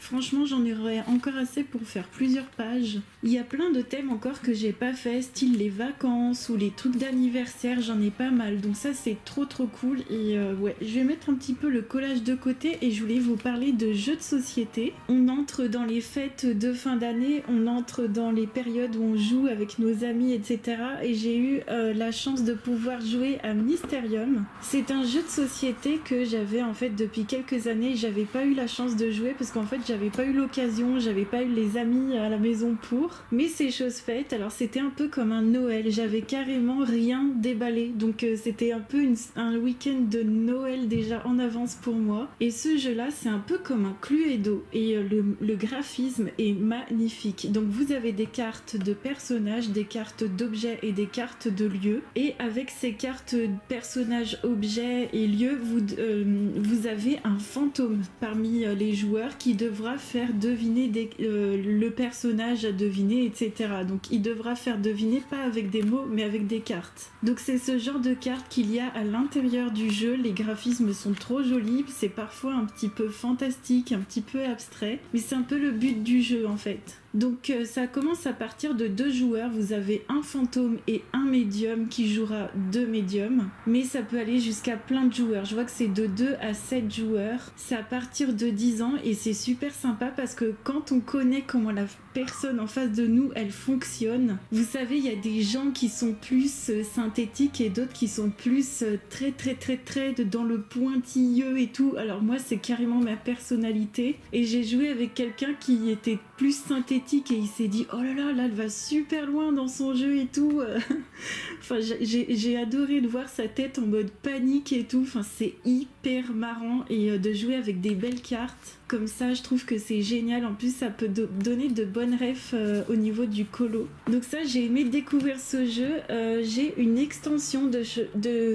Franchement j'en aurais encore assez pour faire plusieurs pages. Il y a plein de thèmes encore que j'ai pas fait, style les vacances ou les trucs d'anniversaire, j'en ai pas mal, donc ça c'est trop cool. Et ouais, je vais mettre un petit peu le collage de côté et je voulais vous parler de jeux de société. On entre dans les fêtes de fin d'année, on entre dans les périodes où on joue avec nos amis, etc. Et j'ai eu la chance de pouvoir jouer à Mysterium. C'est un jeu de société que j'avais en fait depuis quelques années. J'avais pas eu la chance de jouer parce qu'en fait j'avais pas eu l'occasion, j'avais pas eu les amis à la maison pour. Mais c'est chose faite. Alors c'était un peu comme un Noël. J'avais carrément rien déballé. Donc c'était un peu un week-end de Noël déjà en avance pour moi. Et ce jeu-là, c'est un peu comme un Cluedo. Et le graphisme est magnifique. Donc vous avez des cartes de personnages, des cartes d'objets et des cartes de lieux. Et avec ces cartes personnages, objets et lieux, vous avez un fantôme parmi les joueurs qui devra faire deviner le personnage à deviner, etc. Donc il devra faire deviner pas avec des mots mais avec des cartes. Donc c'est ce genre de cartes qu'il y a à l'intérieur du jeu. Les graphismes sont trop jolis, c'est parfois un petit peu fantastique, un petit peu abstrait, mais c'est un peu le but du jeu en fait. Donc ça commence à partir de 2 joueurs, vous avez un fantôme et un médium qui jouera 2 médiums, mais ça peut aller jusqu'à plein de joueurs. Je vois que c'est de 2 à 7 joueurs, c'est à partir de 10 ans et c'est super sympa parce que quand on connaît comment la personne en face de nous elle fonctionne, vous savez, il y a des gens qui sont plus synthétiques et d'autres qui sont plus très dans le pointilleux et tout. Alors moi c'est carrément ma personnalité, et j'ai joué avec quelqu'un qui était plus synthétique et il s'est dit oh là elle va super loin dans son jeu et tout. Enfin j'ai adoré de voir sa tête en mode panique et tout. Enfin c'est hyper marrant, et de jouer avec des belles cartes comme ça, je trouve que c'est génial. En plus ça peut donner de bonnes refs au niveau du colo. Donc ça, j'ai aimé découvrir ce jeu. J'ai une extension de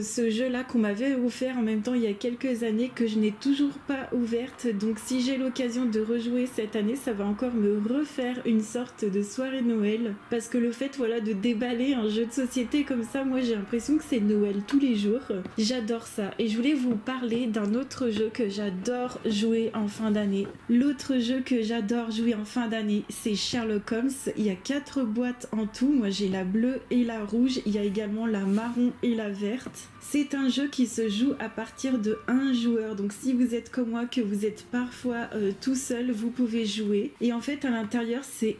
ce jeu là qu'on m'avait offert en même temps il y a quelques années, que je n'ai toujours pas ouverte. Donc si j'ai l'occasion de rejouer cette année, ça va encore me refaire une sorte de soirée Noël, parce que le fait voilà de déballer un jeu de société comme ça, moi j'ai l'impression que c'est Noël tous les jours. J'adore ça. Et je voulais vous parler d'un autre jeu que j'adore jouer en fin d'année. L'autre jeu que j'adore jouer en fin d'année, c'est Sherlock Holmes. Il y a 4 boîtes en tout. Moi j'ai la bleue et la rouge. Il y a également la marron et la verte. C'est un jeu qui se joue à partir de 1 joueur. Donc si vous êtes comme moi, que vous êtes parfois tout seul, vous pouvez jouer. Et en fait à l'intérieur c'est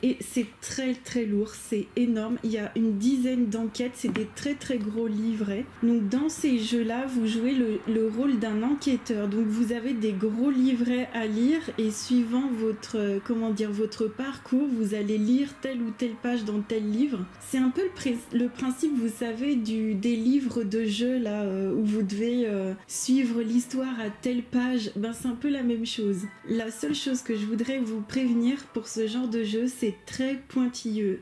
très lourd, c'est énorme. Il y a une dizaine d'enquêtes, c'est des très gros livrets. Donc dans ces jeux là, vous jouez le rôle d'un enquêteur. Donc vous avez des gros livrets à lire, et suivant votre parcours, vous allez lire telle ou telle page dans tel livre. C'est un peu le principe, vous savez, des livres de jeux là, là où vous devez suivre l'histoire à telle page, ben c'est un peu la même chose. La seule chose que je voudrais vous prévenir pour ce genre de jeu, c'est très pointilleux,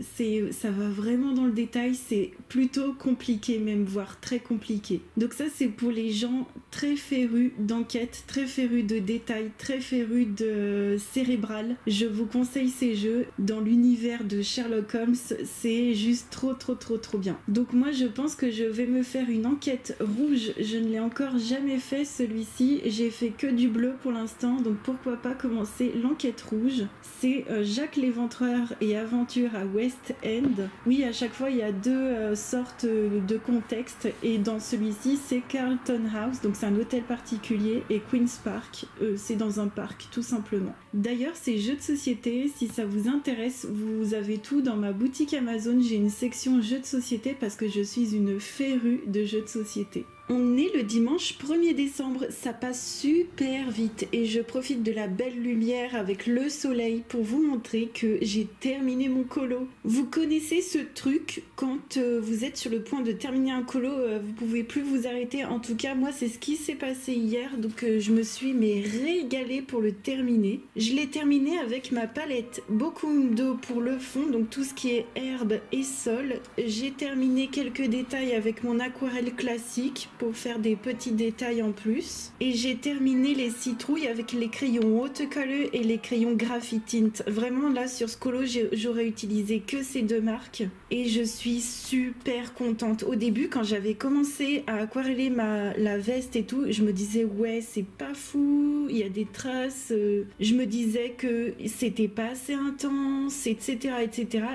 ça va vraiment dans le détail, c'est plutôt compliqué même, voire très compliqué. Donc ça c'est pour les gens très férus d'enquête, très férus de détails, très férus de cérébral. Je vous conseille ces jeux. Dans l'univers de Sherlock Holmes, c'est juste trop bien. Donc moi je pense que je vais me faire une enquête rouge. Je ne l'ai encore jamais fait celui-ci, j'ai fait que du bleu pour l'instant, donc pourquoi pas commencer l'enquête rouge. C'est Jack l'Éventreur et Aventure à West End. Oui, à chaque fois il y a deux sortes de contextes, et dans celui-ci c'est Carlton House, donc c'est un hôtel particulier, et Queen's Park, c'est dans un parc tout simplement. D'ailleurs ces jeux de société, si ça vous intéresse, vous avez tout dans ma boutique Amazon, j'ai une section jeux de société parce que je suis une férue de jeux de société. On est le dimanche 1er décembre, ça passe super vite et je profite de la belle lumière avec le soleil pour vous montrer que j'ai terminé mon colo. Vous connaissez ce truc quand vous êtes sur le point de terminer un colo, vous pouvez plus vous arrêter. En tout cas moi c'est ce qui s'est passé hier, donc je me suis régalée pour le terminer. Je l'ai terminé avec ma palette Bokundo pour le fond, donc tout ce qui est herbe et sol. J'ai terminé quelques détails avec mon aquarelle classique pour faire des petits détails en plus, et j'ai terminé les citrouilles avec les crayons watercolor et les crayons Graphitint. Vraiment là sur ce colo j'aurais utilisé que ces deux marques et je suis super contente. Au début quand j'avais commencé à aquareller la veste et tout, je me disais ouais c'est pas fou, il y a des traces, je me disais que c'était pas assez intense, etc.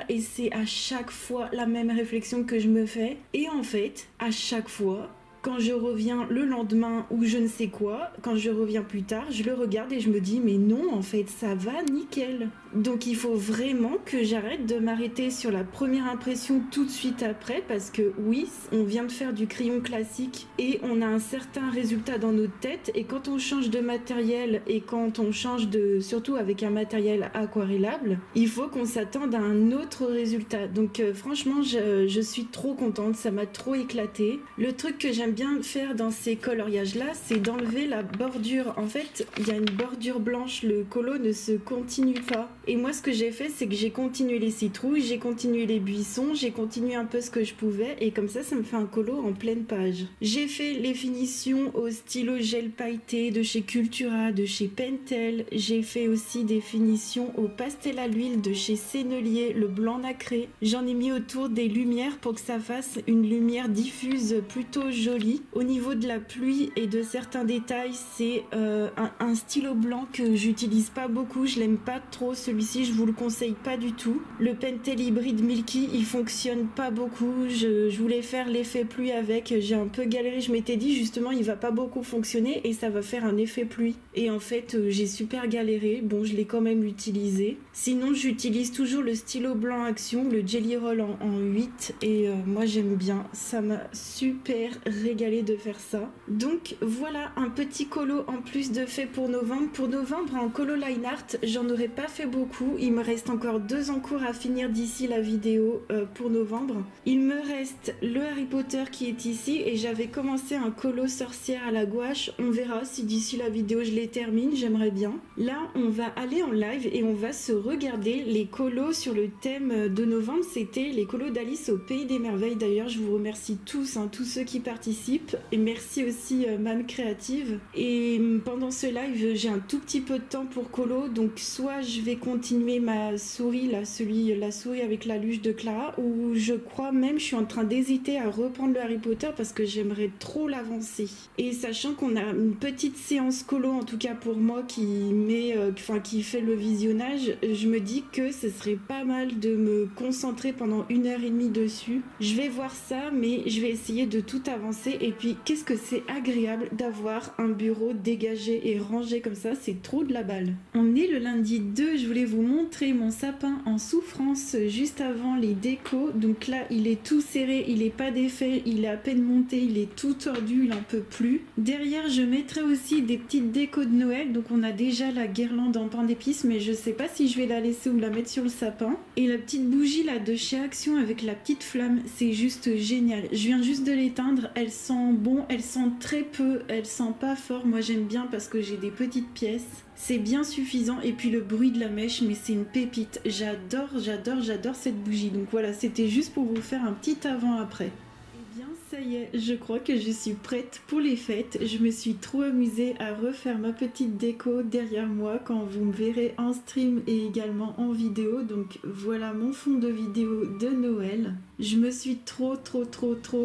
et c'est à chaque fois la même réflexion que je me fais, et en fait à chaque fois quand je reviens le lendemain ou je ne sais quoi, quand je reviens plus tard, je le regarde et je me dis mais non en fait ça va nickel. Donc il faut vraiment que j'arrête de m'arrêter sur la première impression tout de suite après, parce que oui, on vient de faire du crayon classique et on a un certain résultat dans notre tête, et quand on change de matériel et quand on change surtout avec un matériel aquarellable, il faut qu'on s'attende à un autre résultat. Donc franchement je suis trop contente, ça m'a trop éclaté. Le truc que j'aime bien faire dans ces coloriages là, c'est d'enlever la bordure. En fait il y a une bordure blanche, le colo ne se continue pas. Et moi ce que j'ai fait, c'est que j'ai continué les citrouilles, j'ai continué les buissons, j'ai continué un peu ce que je pouvais, et comme ça me fait un colo en pleine page. J'ai fait les finitions au stylo gel pailleté de chez Cultura, de chez Pentel. J'ai fait aussi des finitions au pastel à l'huile de chez Sennelier, le blanc nacré. J'en ai mis autour des lumières pour que ça fasse une lumière diffuse plutôt jolie. Au niveau de la pluie et de certains détails, c'est un stylo blanc que j'utilise pas beaucoup, je l'aime pas trop celui-ci, je vous le conseille pas du tout. Le Pentel hybride Milky, il fonctionne pas beaucoup, je voulais faire l'effet pluie avec, j'ai un peu galéré, je m'étais dit justement il va pas beaucoup fonctionner et ça va faire un effet pluie. Et en fait j'ai super galéré, bon je l'ai quand même utilisé. Sinon j'utilise toujours le stylo blanc Action, le Jelly Roll en 8, et moi j'aime bien, ça m'a super régalé de faire ça. Donc voilà un petit colo en plus de fait pour novembre. Pour novembre en colo line art, j'en aurais pas fait beaucoup, il me reste encore 2 en cours à finir d'ici la vidéo pour novembre. Il me reste le Harry Potter qui est ici, et j'avais commencé un colo sorcière à la gouache, on verra si d'ici la vidéo je les termine, j'aimerais bien. Là on va aller en live et on va se regarder les colos sur le thème de novembre, c'était les colos d'Alice au Pays des Merveilles. D'ailleurs je vous remercie tous, tous ceux qui participent, et merci aussi Mam Créative. Et pendant ce live j'ai un tout petit peu de temps pour colo, donc soit je vais continuer ma souris, la souris avec la luge de Clara, ou je crois même, je suis en train d'hésiter à reprendre le Harry Potter parce que j'aimerais trop l'avancer. Et sachant qu'on a une petite séance colo, en tout cas pour moi qui fait le visionnage, je me dis que ce serait pas mal de me concentrer pendant 1h30 dessus. Je vais voir ça, mais je vais essayer de tout avancer. Et puis qu'est-ce que c'est agréable d'avoir un bureau dégagé et rangé comme ça, c'est trop de la balle. On est le lundi 2, je voulais vous montrer mon sapin en souffrance juste avant les décos. Donc là il est tout serré, il est pas défait, il est à peine monté, il est tout tordu, il en peut plus. Derrière je mettrai aussi des petites décos de Noël, donc on a déjà la guirlande en pain d'épices, mais je sais pas si je vais la laisser ou la mettre sur le sapin. Et la petite bougie là de chez Action avec la petite flamme, c'est juste génial. Je viens juste de l'éteindre, elle elles sentent bon, elles sentent très peu, elles sentent pas fort. Moi j'aime bien parce que j'ai des petites pièces. C'est bien suffisant et puis le bruit de la mèche, mais c'est une pépite. J'adore, j'adore, j'adore cette bougie. Donc voilà, c'était juste pour vous faire un petit avant-après. Eh bien, ça y est, je crois que je suis prête pour les fêtes. Je me suis trop amusée à refaire ma petite déco derrière moi quand vous me verrez en stream et également en vidéo. Donc voilà mon fond de vidéo de Noël. Je me suis trop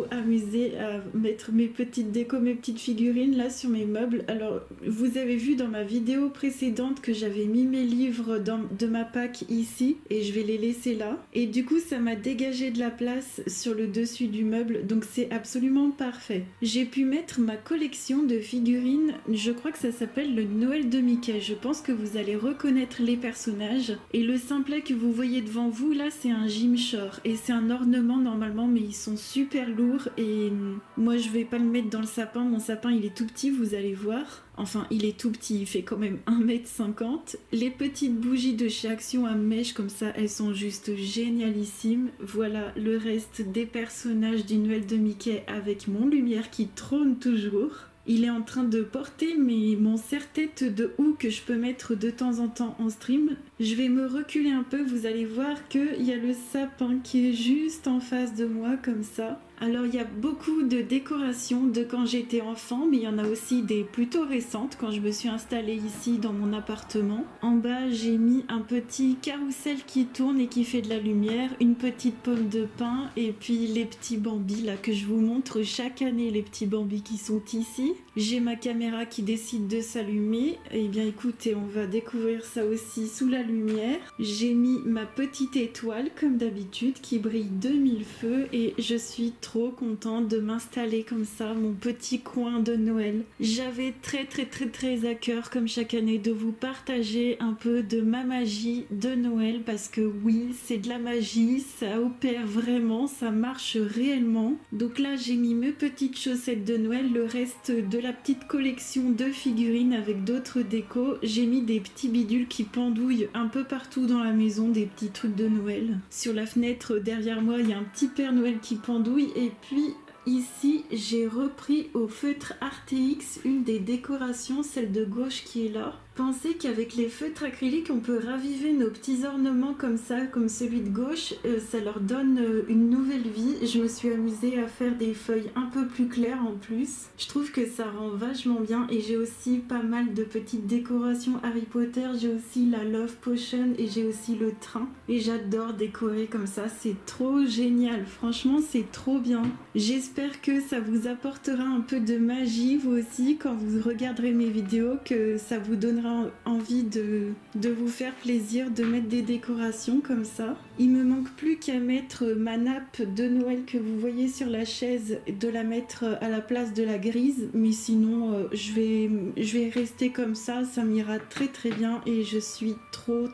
amusée à mettre mes petites décos, mes petites figurines là sur mes meubles. Alors vous avez vu dans ma vidéo précédente que j'avais mis mes livres de ma Pâques ici et je vais les laisser là. Et du coup ça m'a dégagé de la place sur le dessus du meuble, donc c'est absolument parfait. J'ai pu mettre ma collection de figurines, je crois que ça s'appelle le Noël de Mickey. Je pense que vous allez reconnaître les personnages. Et le simplet que vous voyez devant vous là, c'est un Jim-Shore et c'est un ornement normalement, mais ils sont super lourds et moi je vais pas le mettre dans le sapin. Mon sapin il est tout petit, vous allez voir. Enfin, il est tout petit, il fait quand même 1,50 m. Les petites bougies de chez Action à mèche comme ça, elles sont juste génialissimes. Voilà le reste des personnages du Noël de Mickey avec mon lumière qui trône toujours. Il est en train de porter mon serre-tête de houx que je peux mettre de temps en temps en stream. Je vais me reculer un peu, vous allez voir qu'il y a le sapin qui est juste en face de moi comme ça. Alors il y a beaucoup de décorations de quand j'étais enfant, mais il y en a aussi des plutôt récentes quand je me suis installée ici dans mon appartement. En bas j'ai mis un petit carrousel qui tourne et qui fait de la lumière, une petite pomme de pin et puis les petits bambis là que je vous montre chaque année, les petits bambis qui sont ici. J'ai ma caméra qui décide de s'allumer. Et bien écoutez, on va découvrir ça aussi sous la lumière. J'ai mis ma petite étoile comme d'habitude qui brille de mille feux et je suis trop contente de m'installer comme ça, mon petit coin de Noël. J'avais très à cœur comme chaque année de vous partager un peu de ma magie de Noël parce que oui, c'est de la magie, ça opère vraiment, ça marche réellement. Donc là j'ai mis mes petites chaussettes de Noël, le reste de la petite collection de figurines avec d'autres décos. J'ai mis des petits bidules qui pendouillent un peu partout dans la maison, des petits trucs de Noël. Sur la fenêtre derrière moi il y a un petit Père Noël qui pendouille. Et puis ici j'ai repris au feutre RTX une des décorations, celle de gauche qui est là. Pensez qu'avec les feutres acryliques on peut raviver nos petits ornements comme ça, comme celui de gauche, ça leur donne une nouvelle vie. Je me suis amusée à faire des feuilles un peu plus claires en plus. Je trouve que ça rend vachement bien et j'ai aussi pas mal de petites décorations Harry Potter. J'ai aussi la Love Potion et j'ai aussi le train et j'adore décorer comme ça, c'est trop génial, franchement c'est trop bien. J'espère que ça vous apportera un peu de magie vous aussi quand vous regarderez mes vidéos, que ça vous donnera envie de vous faire plaisir, de mettre des décorations comme ça. Il me manque plus qu'à mettre ma nappe de Noël que vous voyez sur la chaise, de la mettre à la place de la grise, mais sinon je vais rester comme ça m'ira très bien et je suis trop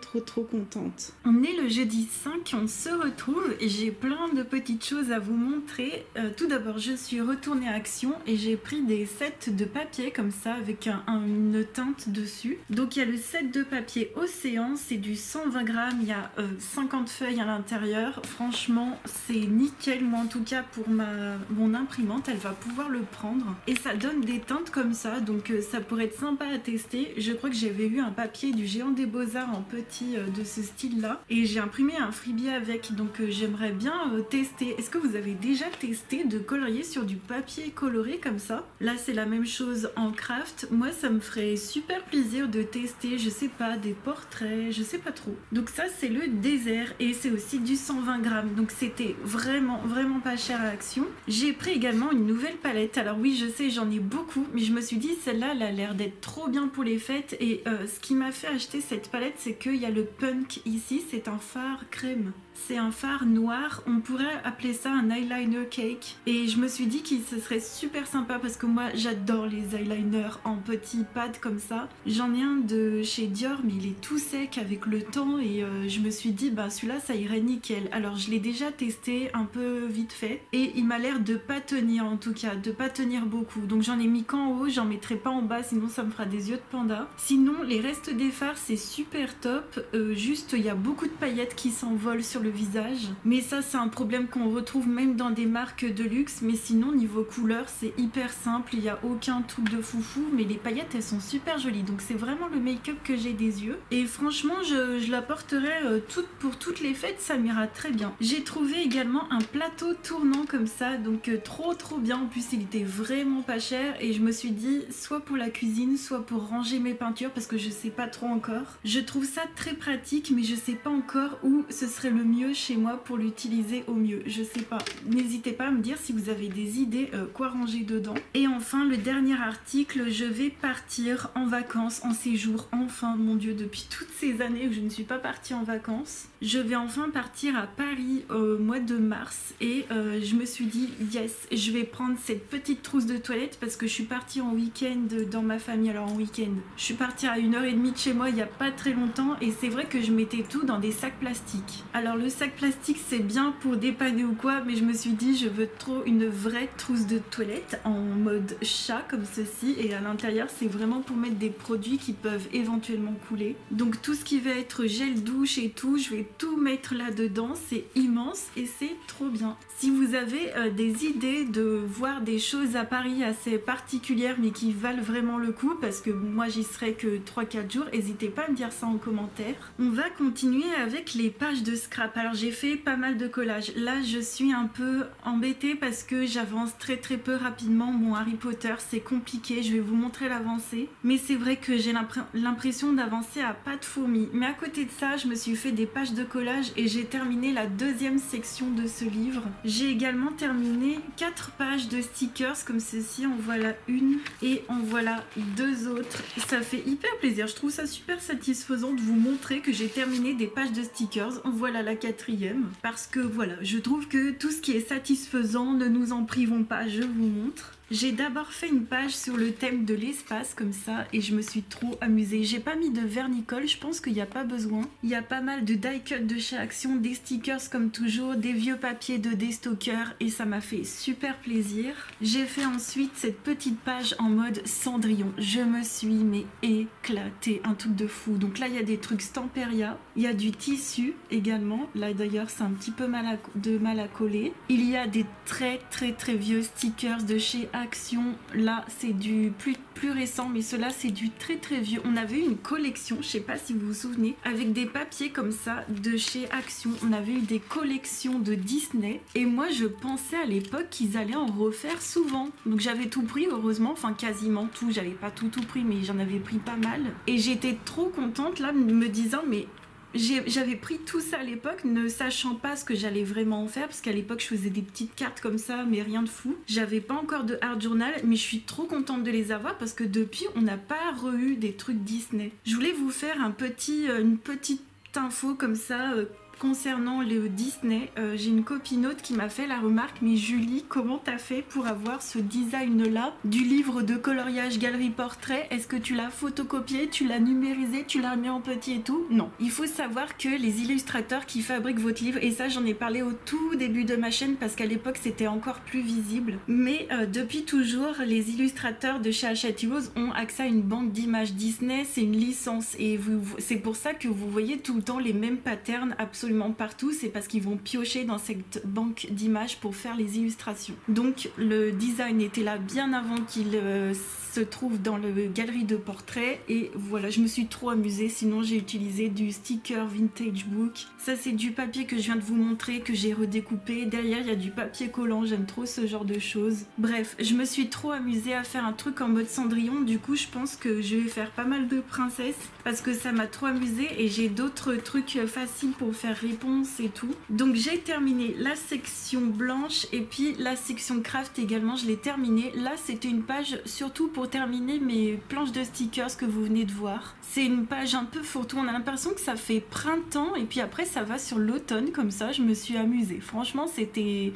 contente. On est le jeudi 5, on se retrouve et j'ai plein de petites choses à vous montrer. Tout d'abord je suis retournée à Action et j'ai pris des sets de papier comme ça avec une teinte dessus. Donc il y a le set de papier Océan, c'est du 120 grammes, il y a 50 feuilles à l'intérieur. Franchement c'est nickel, moi en tout cas pour mon imprimante elle va pouvoir le prendre et ça donne des teintes comme ça, donc ça pourrait être sympa à tester. Je crois que j'avais eu un papier du Géant des Beaux-Arts en petit de ce style là et j'ai imprimé un freebie avec, donc j'aimerais bien tester. Est-ce que vous avez déjà testé de colorier sur du papier coloré comme ça? Là c'est la même chose en craft, moi ça me ferait super plaisir de tester, je sais pas, des portraits, je sais pas trop. Donc ça c'est le désert et c'est aussi du 120 grammes, donc c'était vraiment pas cher à Action. J'ai pris également une nouvelle palette. Alors oui je sais j'en ai beaucoup, mais je me suis dit celle-là elle a l'air d'être trop bien pour les fêtes et ce qui m'a fait acheter cette palette c'est qu'il y a le punk ici, c'est un fard crème. C'est un fard noir, on pourrait appeler ça un eyeliner cake et je me suis dit que ce serait super sympa parce que moi j'adore les eyeliners en petits pads comme ça. J'en ai un de chez Dior mais il est tout sec avec le temps et je me suis dit bah celui-là ça irait nickel. Alors je l'ai déjà testé un peu vite fait et il m'a l'air de pas tenir, en tout cas de pas tenir beaucoup, donc j'en ai mis qu'en haut, j'en mettrai pas en bas sinon ça me fera des yeux de panda. Sinon les restes des fards c'est super top, juste il y a beaucoup de paillettes qui s'envolent sur le visage. Mais ça c'est un problème qu'on retrouve même dans des marques de luxe. Mais sinon niveau couleur c'est hyper simple, il n'y a aucun truc de foufou. Mais les paillettes elles sont super jolies. Donc c'est vraiment le make-up que j'ai des yeux. Et franchement je la porterai pour toutes les fêtes, ça m'ira très bien. J'ai trouvé également un plateau tournant comme ça. Donc trop bien. En plus il était vraiment pas cher. Et je me suis dit soit pour la cuisine, soit pour ranger mes peintures. Parce que je sais pas trop encore. Je trouve ça très pratique mais je sais pas encore où ce serait le mieux chez moi pour l'utiliser au mieux. Je sais pas. N'hésitez pas à me dire si vous avez des idées quoi ranger dedans. Et enfin le dernier article, je vais partir en vacances, en séjour. Enfin mon dieu, depuis toutes ces années où je ne suis pas partie en vacances. Je vais enfin partir à Paris au mois de mars. Et je me suis dit yes, je vais prendre cette petite trousse de toilette parce que je suis partie en week-end dans ma famille. Alors en week-end, je suis partie à 1h30 de chez moi il n'y a pas très longtemps. Et c'est vrai que je mettais tout dans des sacs plastiques. Alors le sac plastique c'est bien pour dépanner ou quoi, mais je me suis dit je veux trop une vraie trousse de toilette en mode chat comme ceci. Et à l'intérieur c'est vraiment pour mettre des produits qui peuvent éventuellement couler. Donc tout ce qui va être gel douche et tout, je vais tout mettre là dedans. C'est immense et c'est trop bien. Si vous avez des idées de voir des choses à Paris assez particulières mais qui valent vraiment le coup, parce que moi j'y serai que 3-4 jours, n'hésitez pas à me dire ça en commentaire. On va continuer avec les pages de scrap. Alors j'ai fait pas mal de collages. Là je suis un peu embêtée parce que j'avance très peu rapidement. Mon Harry Potter c'est compliqué, je vais vous montrer l'avancée. Mais c'est vrai que j'ai l'impression d'avancer à pas de fourmi. Mais à côté de ça, je me suis fait des pages de collage et j'ai terminé la deuxième section de ce livre. J'ai également terminé 4 pages de stickers comme ceci. En voilà une et en voilà 2 autres. Ça fait hyper plaisir. Je trouve ça super satisfaisant de vous montrer que j'ai terminé des pages de stickers. En voilà la 4e. Parce que voilà, je trouve que tout ce qui est satisfaisant, ne nous en privons pas. Je vous montre. J'ai d'abord fait une page sur le thème de l'espace comme ça et je me suis trop amusée. J'ai pas mis de vernicole, je pense qu'il n'y a pas besoin. Il y a pas mal de die cut de chez Action, des stickers comme toujours, des vieux papiers de Destocker et ça m'a fait super plaisir. J'ai fait ensuite cette petite page en mode Cendrillon. Je me suis mais éclatée, un truc de fou. Donc là il y a des trucs Stamperia, il y a du tissu également. Là d'ailleurs c'est un petit peu mal à coller. Il y a des très vieux stickers de chez Action. Là c'est du plus récent, mais cela c'est du très vieux. On avait eu une collection, je sais pas si vous vous souvenez, avec des papiers comme ça de chez Action. On avait eu des collections de Disney et moi je pensais à l'époque qu'ils allaient en refaire souvent. Donc j'avais tout pris heureusement, enfin quasiment tout. J'avais pas tout pris mais j'en avais pris pas mal et j'étais trop contente là me disant mais j'avais pris tout ça à l'époque ne sachant pas ce que j'allais vraiment en faire parce qu'à l'époque je faisais des petites cartes comme ça mais rien de fou. J'avais pas encore de art journal mais je suis trop contente de les avoir parce que depuis on n'a pas re-eu des trucs Disney. Je voulais vous faire une petite info comme ça concernant le Disney. J'ai une copinote qui m'a fait la remarque mais Julie, comment t'as fait pour avoir ce design là du livre de coloriage galerie portrait? Est-ce que tu l'as photocopié, tu l'as numérisé, tu l'as mis en petit et tout? Non, il faut savoir que les illustrateurs qui fabriquent votre livre, et ça j'en ai parlé au tout début de ma chaîne parce qu'à l'époque c'était encore plus visible, mais depuis toujours les illustrateurs de chez Hachette Heroes ont accès à une banque d'images Disney. C'est une licence et c'est pour ça que vous voyez tout le temps les mêmes patterns absolument partout. C'est parce qu'ils vont piocher dans cette banque d'images pour faire les illustrations. Donc le design était là bien avant qu'il se trouve dans le galerie de portraits et voilà, je me suis trop amusée. Sinon j'ai utilisé du sticker vintage book. Ça c'est du papier que je viens de vous montrer que j'ai redécoupé. Derrière il y a du papier collant, j'aime trop ce genre de choses. Bref, je me suis trop amusée à faire un truc en mode Cendrillon. Du coup je pense que je vais faire pas mal de princesses parce que ça m'a trop amusée et j'ai d'autres trucs faciles pour faire réponse et tout. Donc j'ai terminé la section blanche et puis la section craft également je l'ai terminée. Là c'était une page surtout pour terminer mes planches de stickers que vous venez de voir. C'est une page un peu fourre-tout, on a l'impression que ça fait printemps et puis après ça va sur l'automne comme ça. Je me suis amusée, franchement c'était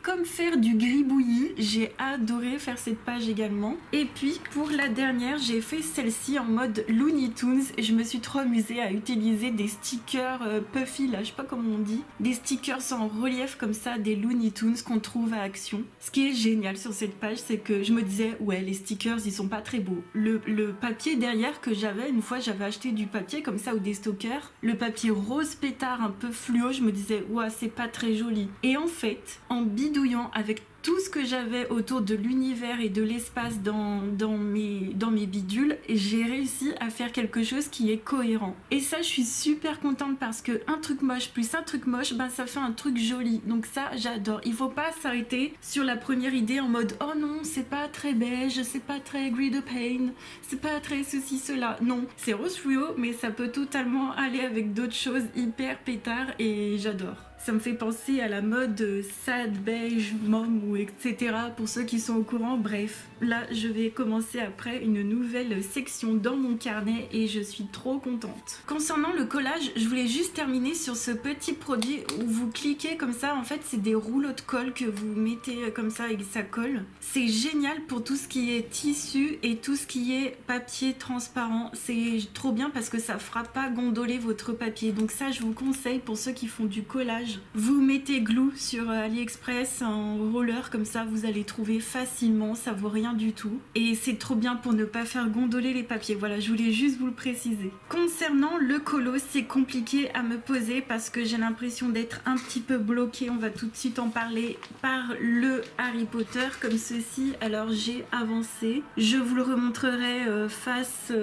comme faire du gribouillis. J'ai adoré faire cette page également. Et puis pour la dernière j'ai fait celle-ci en mode Looney Tunes et je me suis trop amusée à utiliser des stickers Puffy là là, je sais pas comment on dit, des stickers en relief comme ça, des Looney Tunes qu'on trouve à Action. Ce qui est génial sur cette page, c'est que je me disais, ouais, les stickers, ils sont pas très beaux. Le papier derrière que j'avais, une fois j'avais acheté du papier comme ça ou des stickers, le papier rose pétard un peu fluo, je me disais, ouais, c'est pas très joli. Et en fait, en bidouillant avec tout ce que j'avais autour de l'univers et de l'espace dans mes bidules, j'ai réussi à faire quelque chose qui est cohérent. Et ça, je suis super contente parce que un truc moche plus un truc moche, ben ça fait un truc joli. Donc ça, j'adore. Il faut pas s'arrêter sur la première idée en mode oh non, c'est pas très beige, c'est pas très gris de pain, c'est pas très ceci, cela. Non, c'est rose fluo, mais ça peut totalement aller avec d'autres choses hyper pétard et j'adore. Ça me fait penser à la mode sad, beige, mom ou etc. pour ceux qui sont au courant. Bref, là je vais commencer après une nouvelle section dans mon carnet et je suis trop contente. Concernant le collage, je voulais juste terminer sur ce petit produit où vous cliquez comme ça. En fait, c'est des rouleaux de colle que vous mettez comme ça et ça colle. C'est génial pour tout ce qui est tissu et tout ce qui est papier transparent. C'est trop bien parce que ça fera pas gondoler votre papier. Donc ça, je vous conseille pour ceux qui font du collage. Vous mettez Glue sur AliExpress en roller comme ça, vous allez trouver facilement, ça vaut rien du tout. Et c'est trop bien pour ne pas faire gondoler les papiers. Voilà, je voulais juste vous le préciser. Concernant le colo, c'est compliqué à me poser parce que j'ai l'impression d'être un petit peu bloquée. On va tout de suite en parler par le Harry Potter comme ceci. Alors j'ai avancé. Je vous le remontrerai face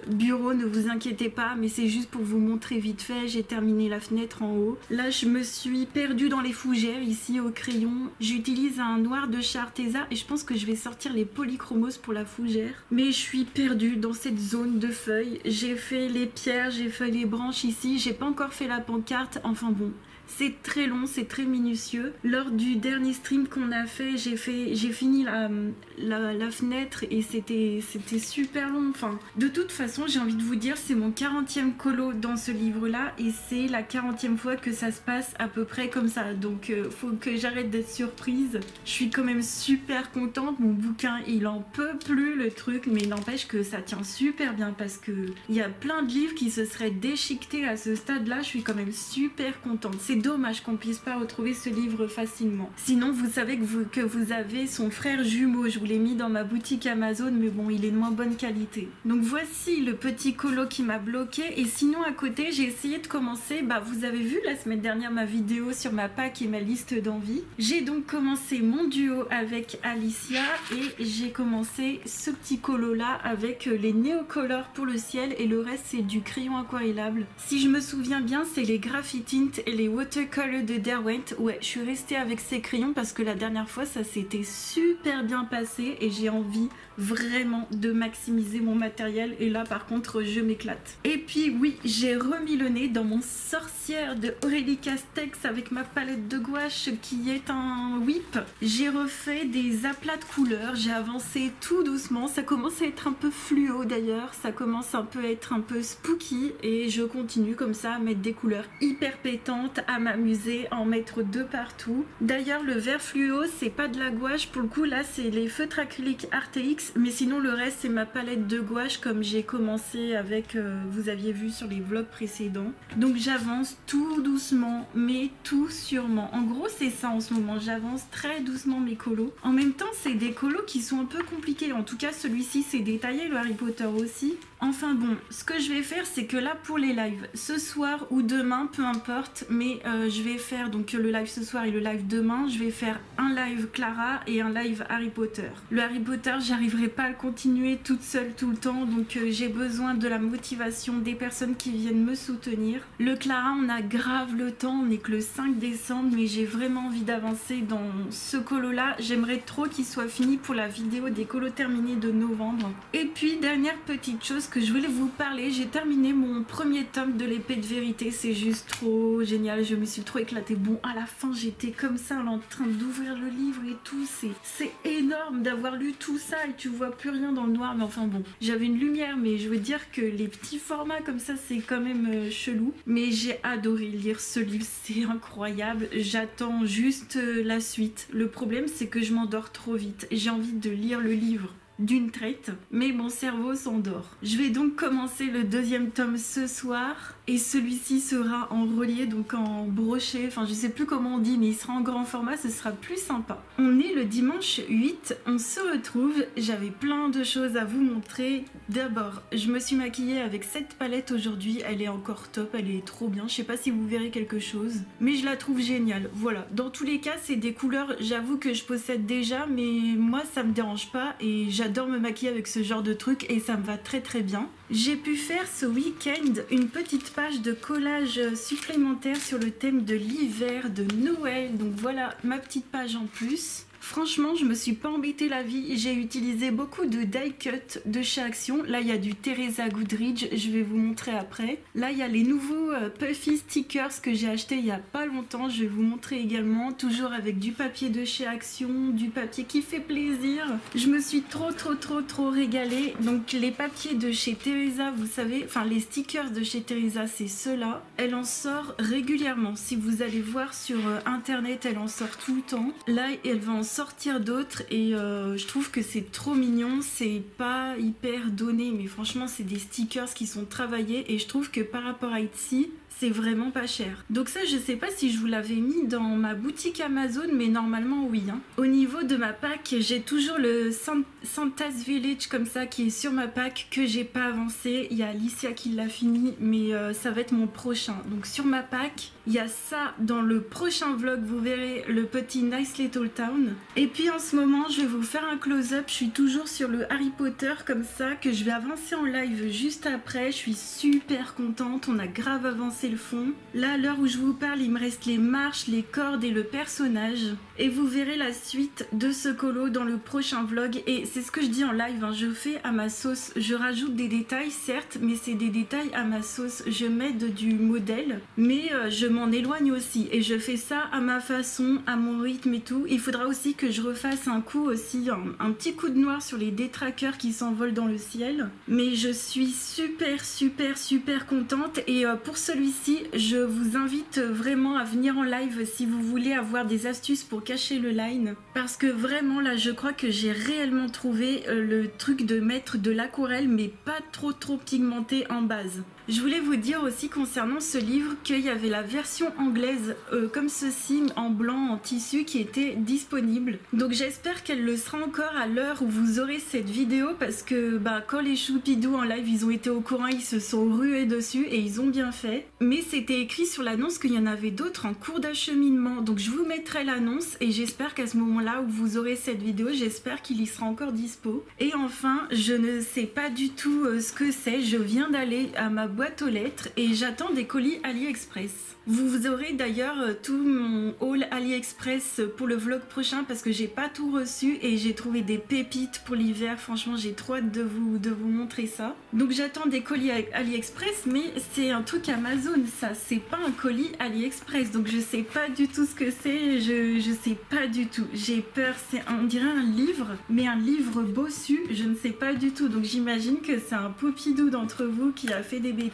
bureau, ne vous inquiétez pas, mais c'est juste pour vous montrer vite fait. J'ai terminé la fenêtre en haut. Là, je me suis perdue dans les fougères ici au crayon. J'utilise un noir de chez Arteza et je pense que je vais sortir les polychromos pour la fougère. Mais je suis perdue dans cette zone de feuilles. J'ai fait les pierres, j'ai fait les branches ici. J'ai pas encore fait la pancarte. Enfin bon. C'est très long, c'est très minutieux. Lors du dernier stream qu'on a fait, j'ai fini la fenêtre et c'était super long. Enfin, de toute façon, j'ai envie de vous dire, c'est mon 40e colo dans ce livre-là et c'est la 40e fois que ça se passe à peu près comme ça. Donc, faut que j'arrête d'être surprise. Je suis quand même super contente. Mon bouquin, il en peut plus le truc, mais il n'empêche que ça tient super bien parce que il y a plein de livres qui se seraient déchiquetés à ce stade-là. Je suis quand même super contente. C'est dommage qu'on puisse pas retrouver ce livre facilement. Sinon, vous savez que vous avez son frère jumeau. Je vous l'ai mis dans ma boutique Amazon, mais bon, il est de moins bonne qualité. Donc voici le petit colo qui m'a bloqué. Et sinon, à côté, j'ai essayé de commencer. Bah, vous avez vu la semaine dernière ma vidéo sur ma PAC et ma liste d'envie. J'ai donc commencé mon duo avec Alicia et j'ai commencé ce petit colo là avec les néocolores pour le ciel et le reste c'est du crayon aquarellable. Si je me souviens bien, c'est les Graphitint et les Watercolor de Derwent. Ouais, je suis restée avec ces crayons parce que la dernière fois ça s'était super bien passé et j'ai envie vraiment de maximiser mon matériel et là par contre je m'éclate. Et puis oui, j'ai remis le nez dans mon sorcière de Aurélie Castex avec ma palette de gouache qui est un whip. J'ai refait des aplats de couleurs, j'ai avancé tout doucement, ça commence à être un peu fluo d'ailleurs, ça commence un peu à être un peu spooky et je continue comme ça à mettre des couleurs hyper pétantes, à m'amuser, à en mettre de partout. D'ailleurs le vert fluo c'est pas de la gouache, pour le coup là c'est les feutres acryliques Artx, mais sinon le reste c'est ma palette de gouache comme j'ai commencé avec, vous aviez vu sur les vlogs précédents. Donc j'avance tout doucement mais tout sûrement. En gros c'est ça en ce moment, j'avance très doucement mes colos. En même temps c'est des colos qui sont un peu compliqués, en tout cas celui-ci c'est détaillé, le Harry Potter aussi. Enfin bon, ce que je vais faire c'est que là pour les lives, ce soir ou demain, peu importe, mais je vais faire donc le live ce soir et le live demain, je vais faire un live Clara et un live Harry Potter. Le Harry Potter, j'arriverai pas à le continuer toute seule tout le temps, donc j'ai besoin de la motivation des personnes qui viennent me soutenir. Le Clara, on a grave le temps, on n'est que le 5 décembre, mais j'ai vraiment envie d'avancer dans ce colo là. J'aimerais trop qu'il soit fini pour la vidéo des colos terminés de novembre. Et puis dernière petite chose que je voulais vous parler, j'ai terminé mon premier tome de l'épée de vérité, c'est juste trop génial, je me suis trop éclatée. Bon, à la fin j'étais comme ça en train d'ouvrir le livre et tout, c'est énorme d'avoir lu tout ça et tu vois plus rien dans le noir, mais enfin bon, j'avais une lumière, mais je veux dire que les petits formats comme ça c'est quand même chelou, mais j'ai adoré lire ce livre, c'est incroyable. J'attends juste la suite. Le problème c'est que je m'endors trop vite, j'ai envie de lire le livre d'une traite, mais mon cerveau s'endort. Je vais donc commencer le deuxième tome ce soir et celui-ci sera en relié, donc en brochet, enfin je sais plus comment on dit, mais il sera en grand format, ce sera plus sympa. On est le dimanche 8, on se retrouve, j'avais plein de choses à vous montrer. D'abord, je me suis maquillée avec cette palette aujourd'hui, elle est encore top, elle est trop bien, je sais pas si vous verrez quelque chose, mais je la trouve géniale. Voilà, dans tous les cas c'est des couleurs, j'avoue que je possède déjà, mais moi ça me dérange pas et j'adore me maquiller avec ce genre de truc et ça me va très très bien. J'ai pu faire ce week-end une petite page de collage supplémentaire sur le thème de l'hiver, de Noël, donc voilà ma petite page en plus. Franchement, je me suis pas embêté la vie, j'ai utilisé beaucoup de die cut de chez Action. Là, il y a du Teresa Goodridge, je vais vous montrer après. Là, il y a les nouveaux Puffy stickers que j'ai acheté il y a pas longtemps, je vais vous montrer également. Toujours avec du papier de chez Action, du papier qui fait plaisir. Je me suis trop régalée. Donc les papiers de chez Teresa, vous savez, enfin les stickers de chez Teresa, c'est ceux-là. Elle en sort régulièrement. Si vous allez voir sur internet, elle en sort tout le temps. Là, elle va en sortir d'autres et je trouve que c'est trop mignon, c'est pas hyper donné mais franchement c'est des stickers qui sont travaillés et je trouve que par rapport à Etsy c'est vraiment pas cher. Donc ça je sais pas si je vous l'avais mis dans ma boutique Amazon mais normalement oui hein. Au niveau de ma pack j'ai toujours le Santa's Village comme ça qui est sur ma pack que j'ai pas avancé. Il y a Alicia qui l'a fini mais ça va être mon prochain. Donc sur ma pack il y a ça dans le prochain vlog, vous verrez le petit Nice Little Town. Et puis en ce moment je vais vous faire un close-up, je suis toujours sur le Harry Potter comme ça que je vais avancer en live juste après. Je suis super contente, on a grave avancé le fond. Là à l'heure où je vous parle il me reste les marches, les cordes et le personnage. Et vous verrez la suite de ce colo dans le prochain vlog. Et c'est ce que je dis en live, hein, je fais à ma sauce. Je rajoute des détails certes, mais c'est des détails à ma sauce. Je m'aide du modèle, mais je m'en éloigne aussi. Et je fais ça à ma façon, à mon rythme et tout. Il faudra aussi que je refasse un coup aussi, un petit coup de noir sur les détraqueurs qui s'envolent dans le ciel. Mais je suis super contente. Et pour celui-ci, je vous invite vraiment à venir en live si vous voulez avoir des astuces pour cacher le line. Parce que vraiment là, je crois que j'ai réellement trouvé le truc de mettre de l'aquarelle, mais pas trop pigmenté en base. Je voulais vous dire aussi concernant ce livre qu'il y avait la version anglaise comme ceci en blanc en tissu qui était disponible. Donc j'espère qu'elle le sera encore à l'heure où vous aurez cette vidéo parce que quand les choupidous en live ils ont été au courant, ils se sont rués dessus et ils ont bien fait. Mais c'était écrit sur l'annonce qu'il y en avait d'autres en cours d'acheminement. Donc je vous mettrai l'annonce et j'espère qu'à ce moment-là où vous aurez cette vidéo, j'espère qu'il y sera encore dispo. Et enfin, je ne sais pas du tout ce que c'est. Je viens d'aller à ma boîte aux lettres et j'attends des colis AliExpress. Vous aurez d'ailleurs tout mon haul AliExpress pour le vlog prochain parce que j'ai pas tout reçu et j'ai trouvé des pépites pour l'hiver. Franchement, j'ai trop hâte de vous montrer ça. Donc j'attends des colis AliExpress, mais c'est un truc Amazon, ça. C'est pas un colis AliExpress, donc je sais pas du tout ce que c'est. Je sais pas du tout. J'ai peur. On dirait un livre, mais un livre bossu. Je ne sais pas du tout. Donc j'imagine que c'est un poupidou d'entre vous qui a fait des bêtises.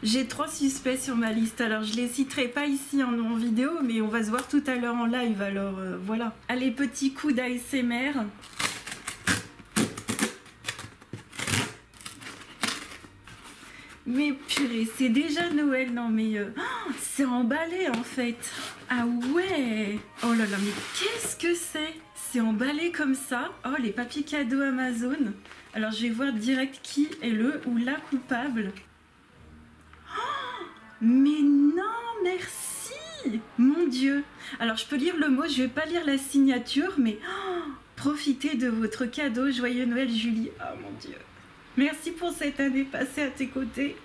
J'ai 3 suspects sur ma liste. Alors je les citerai pas ici en vidéo, mais on va se voir tout à l'heure en live, alors voilà. Allez, petit coup d'ASMR. Mais purée, c'est déjà Noël, non mais c'est emballé en fait. Ah ouais. Oh là là, mais qu'est-ce que c'est? C'est emballé comme ça. Oh, les papiers cadeaux Amazon. Alors je vais voir direct qui est le ou la coupable. Mais non, merci. Mon Dieu. Alors je peux lire le mot, je vais pas lire la signature, mais profitez de votre cadeau. Joyeux Noël, Julie. Oh mon Dieu. Merci pour cette année passée à tes côtés.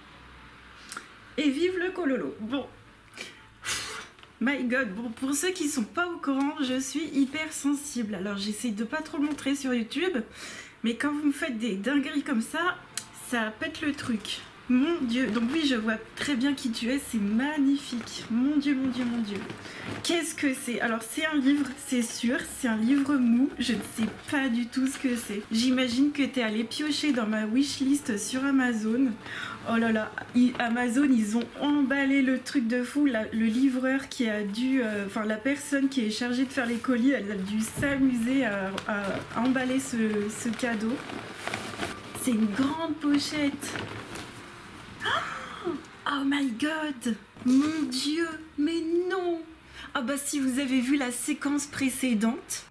Et vive le cololo. Bon. My God. Bon, pour ceux qui sont pas au courant, je suis hyper sensible. Alors j'essaie de pas trop le montrer sur YouTube, mais quand vous me faites des dingueries comme ça, ça pète le truc. Mon Dieu, donc oui, je vois très bien qui tu es, c'est magnifique. Mon Dieu, mon Dieu, mon Dieu. Qu'est-ce que c'est? Alors c'est un livre, c'est sûr, c'est un livre mou, je ne sais pas du tout ce que c'est. J'imagine que tu es allé piocher dans ma wishlist sur Amazon. Oh là là, Amazon, ils ont emballé le truc de fou. Le livreur qui a dû... Enfin, la personne qui est chargée de faire les colis, elle a dû s'amuser à emballer ce cadeau. C'est une grande pochette. Oh my god! Mon Dieu! Mais non! Ah bah si vous avez vu la séquence précédente...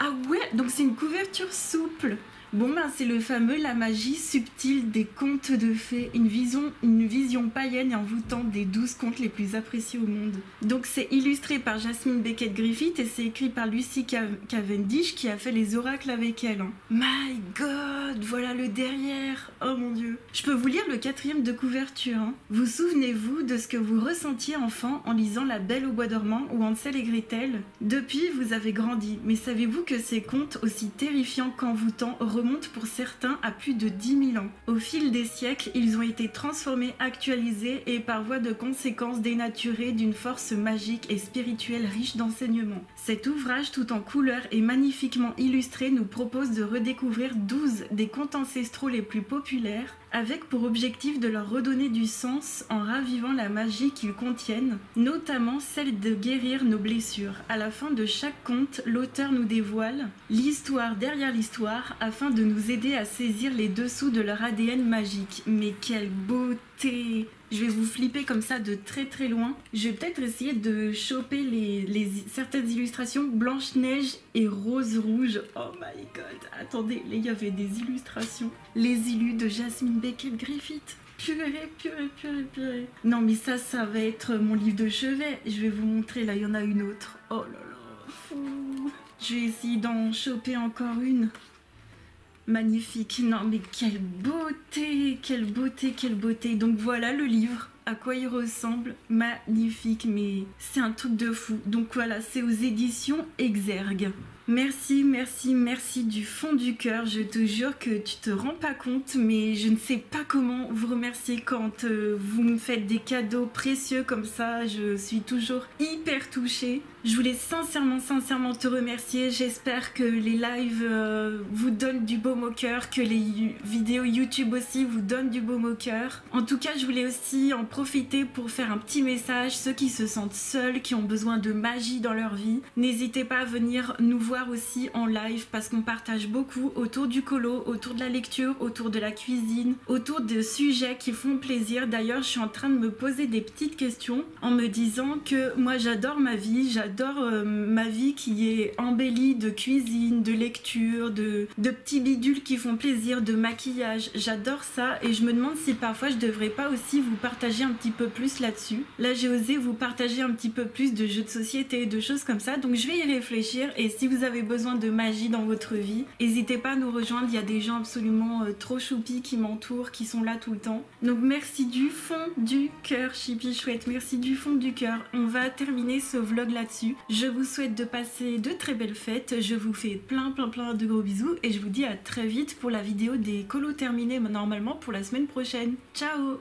Ah ouais, donc c'est une couverture souple. Bon ben c'est le fameux La magie subtile des contes de fées, une vision païenne et envoûtante des 12 contes les plus appréciés au monde. Donc c'est illustré par Jasmine Beckett Griffith et c'est écrit par Lucy Cavendish qui a fait les oracles avec elle. My god, voilà le derrière. Oh mon dieu. Je peux vous lire le 4e de couverture. Vous souvenez-vous de ce que vous ressentiez enfant en lisant La Belle au bois dormant ou Hansel et Gretel? Depuis vous avez grandi, mais savez-vous que ces contes aussi terrifiants qu'envoûtants remontent pour certains à plus de 10 000 ans. Au fil des siècles, ils ont été transformés, actualisés et par voie de conséquence dénaturés d'une force magique et spirituelle riche d'enseignements. Cet ouvrage, tout en couleurs et magnifiquement illustré, nous propose de redécouvrir 12 des contes ancestraux les plus populaires, avec pour objectif de leur redonner du sens en ravivant la magie qu'ils contiennent, notamment celle de guérir nos blessures. À la fin de chaque conte, l'auteur nous dévoile l'histoire derrière l'histoire afin de nous aider à saisir les dessous de leur ADN magique. Mais quelle beauté! Je vais vous flipper comme ça de très très loin. Je vais peut-être essayer de choper certaines illustrations Blanche-Neige et Rose-Rouge. Oh my god, attendez, là il y avait des illustrations. Les illus de Jasmine Beckett Griffith. Purée, purée, purée, purée. Non mais ça va être mon livre de chevet. Je vais vous montrer, là il y en a une autre. Oh là là, fou. Je vais essayer d'en choper encore une. Magnifique, non mais quelle beauté, quelle beauté, quelle beauté. Donc voilà le livre, à quoi il ressemble, magnifique, mais c'est un truc de fou. Donc voilà, c'est aux éditions Exergue. Merci, merci, merci du fond du cœur. Je te jure que tu te rends pas compte, mais je ne sais pas comment vous remercier quand vous me faites des cadeaux précieux comme ça. Je suis toujours hyper touchée. Je voulais sincèrement te remercier. J'espère que les lives vous donnent du baume au cœur, que les vidéos YouTube aussi vous donnent du baume au cœur. En tout cas, je voulais aussi en profiter pour faire un petit message. Ceux qui se sentent seuls, qui ont besoin de magie dans leur vie, n'hésitez pas à venir nous voir aussi en live parce qu'on partage beaucoup autour du colo, autour de la lecture, autour de la cuisine, autour de sujets qui font plaisir. D'ailleurs, je suis en train de me poser des petites questions en me disant que moi j'adore ma vie, j'adore ma vie qui est embellie de cuisine, de lecture, de petits bidules qui font plaisir, de maquillage. J'adore ça et je me demande si parfois je devrais pas aussi vous partager un petit peu plus là-dessus. Là, j'ai osé vous partager un petit peu plus de jeux de société, de choses comme ça. Donc je vais y réfléchir et si vous avez besoin de magie dans votre vie, n'hésitez pas à nous rejoindre. Il y a des gens absolument trop choupis qui m'entourent, qui sont là tout le temps. Donc merci du fond du cœur, Chippy Chouette. Merci du fond du cœur. On va terminer ce vlog là-dessus. Je vous souhaite de passer de très belles fêtes. Je vous fais plein de gros bisous et je vous dis à très vite pour la vidéo des colos terminés normalement pour la semaine prochaine. Ciao!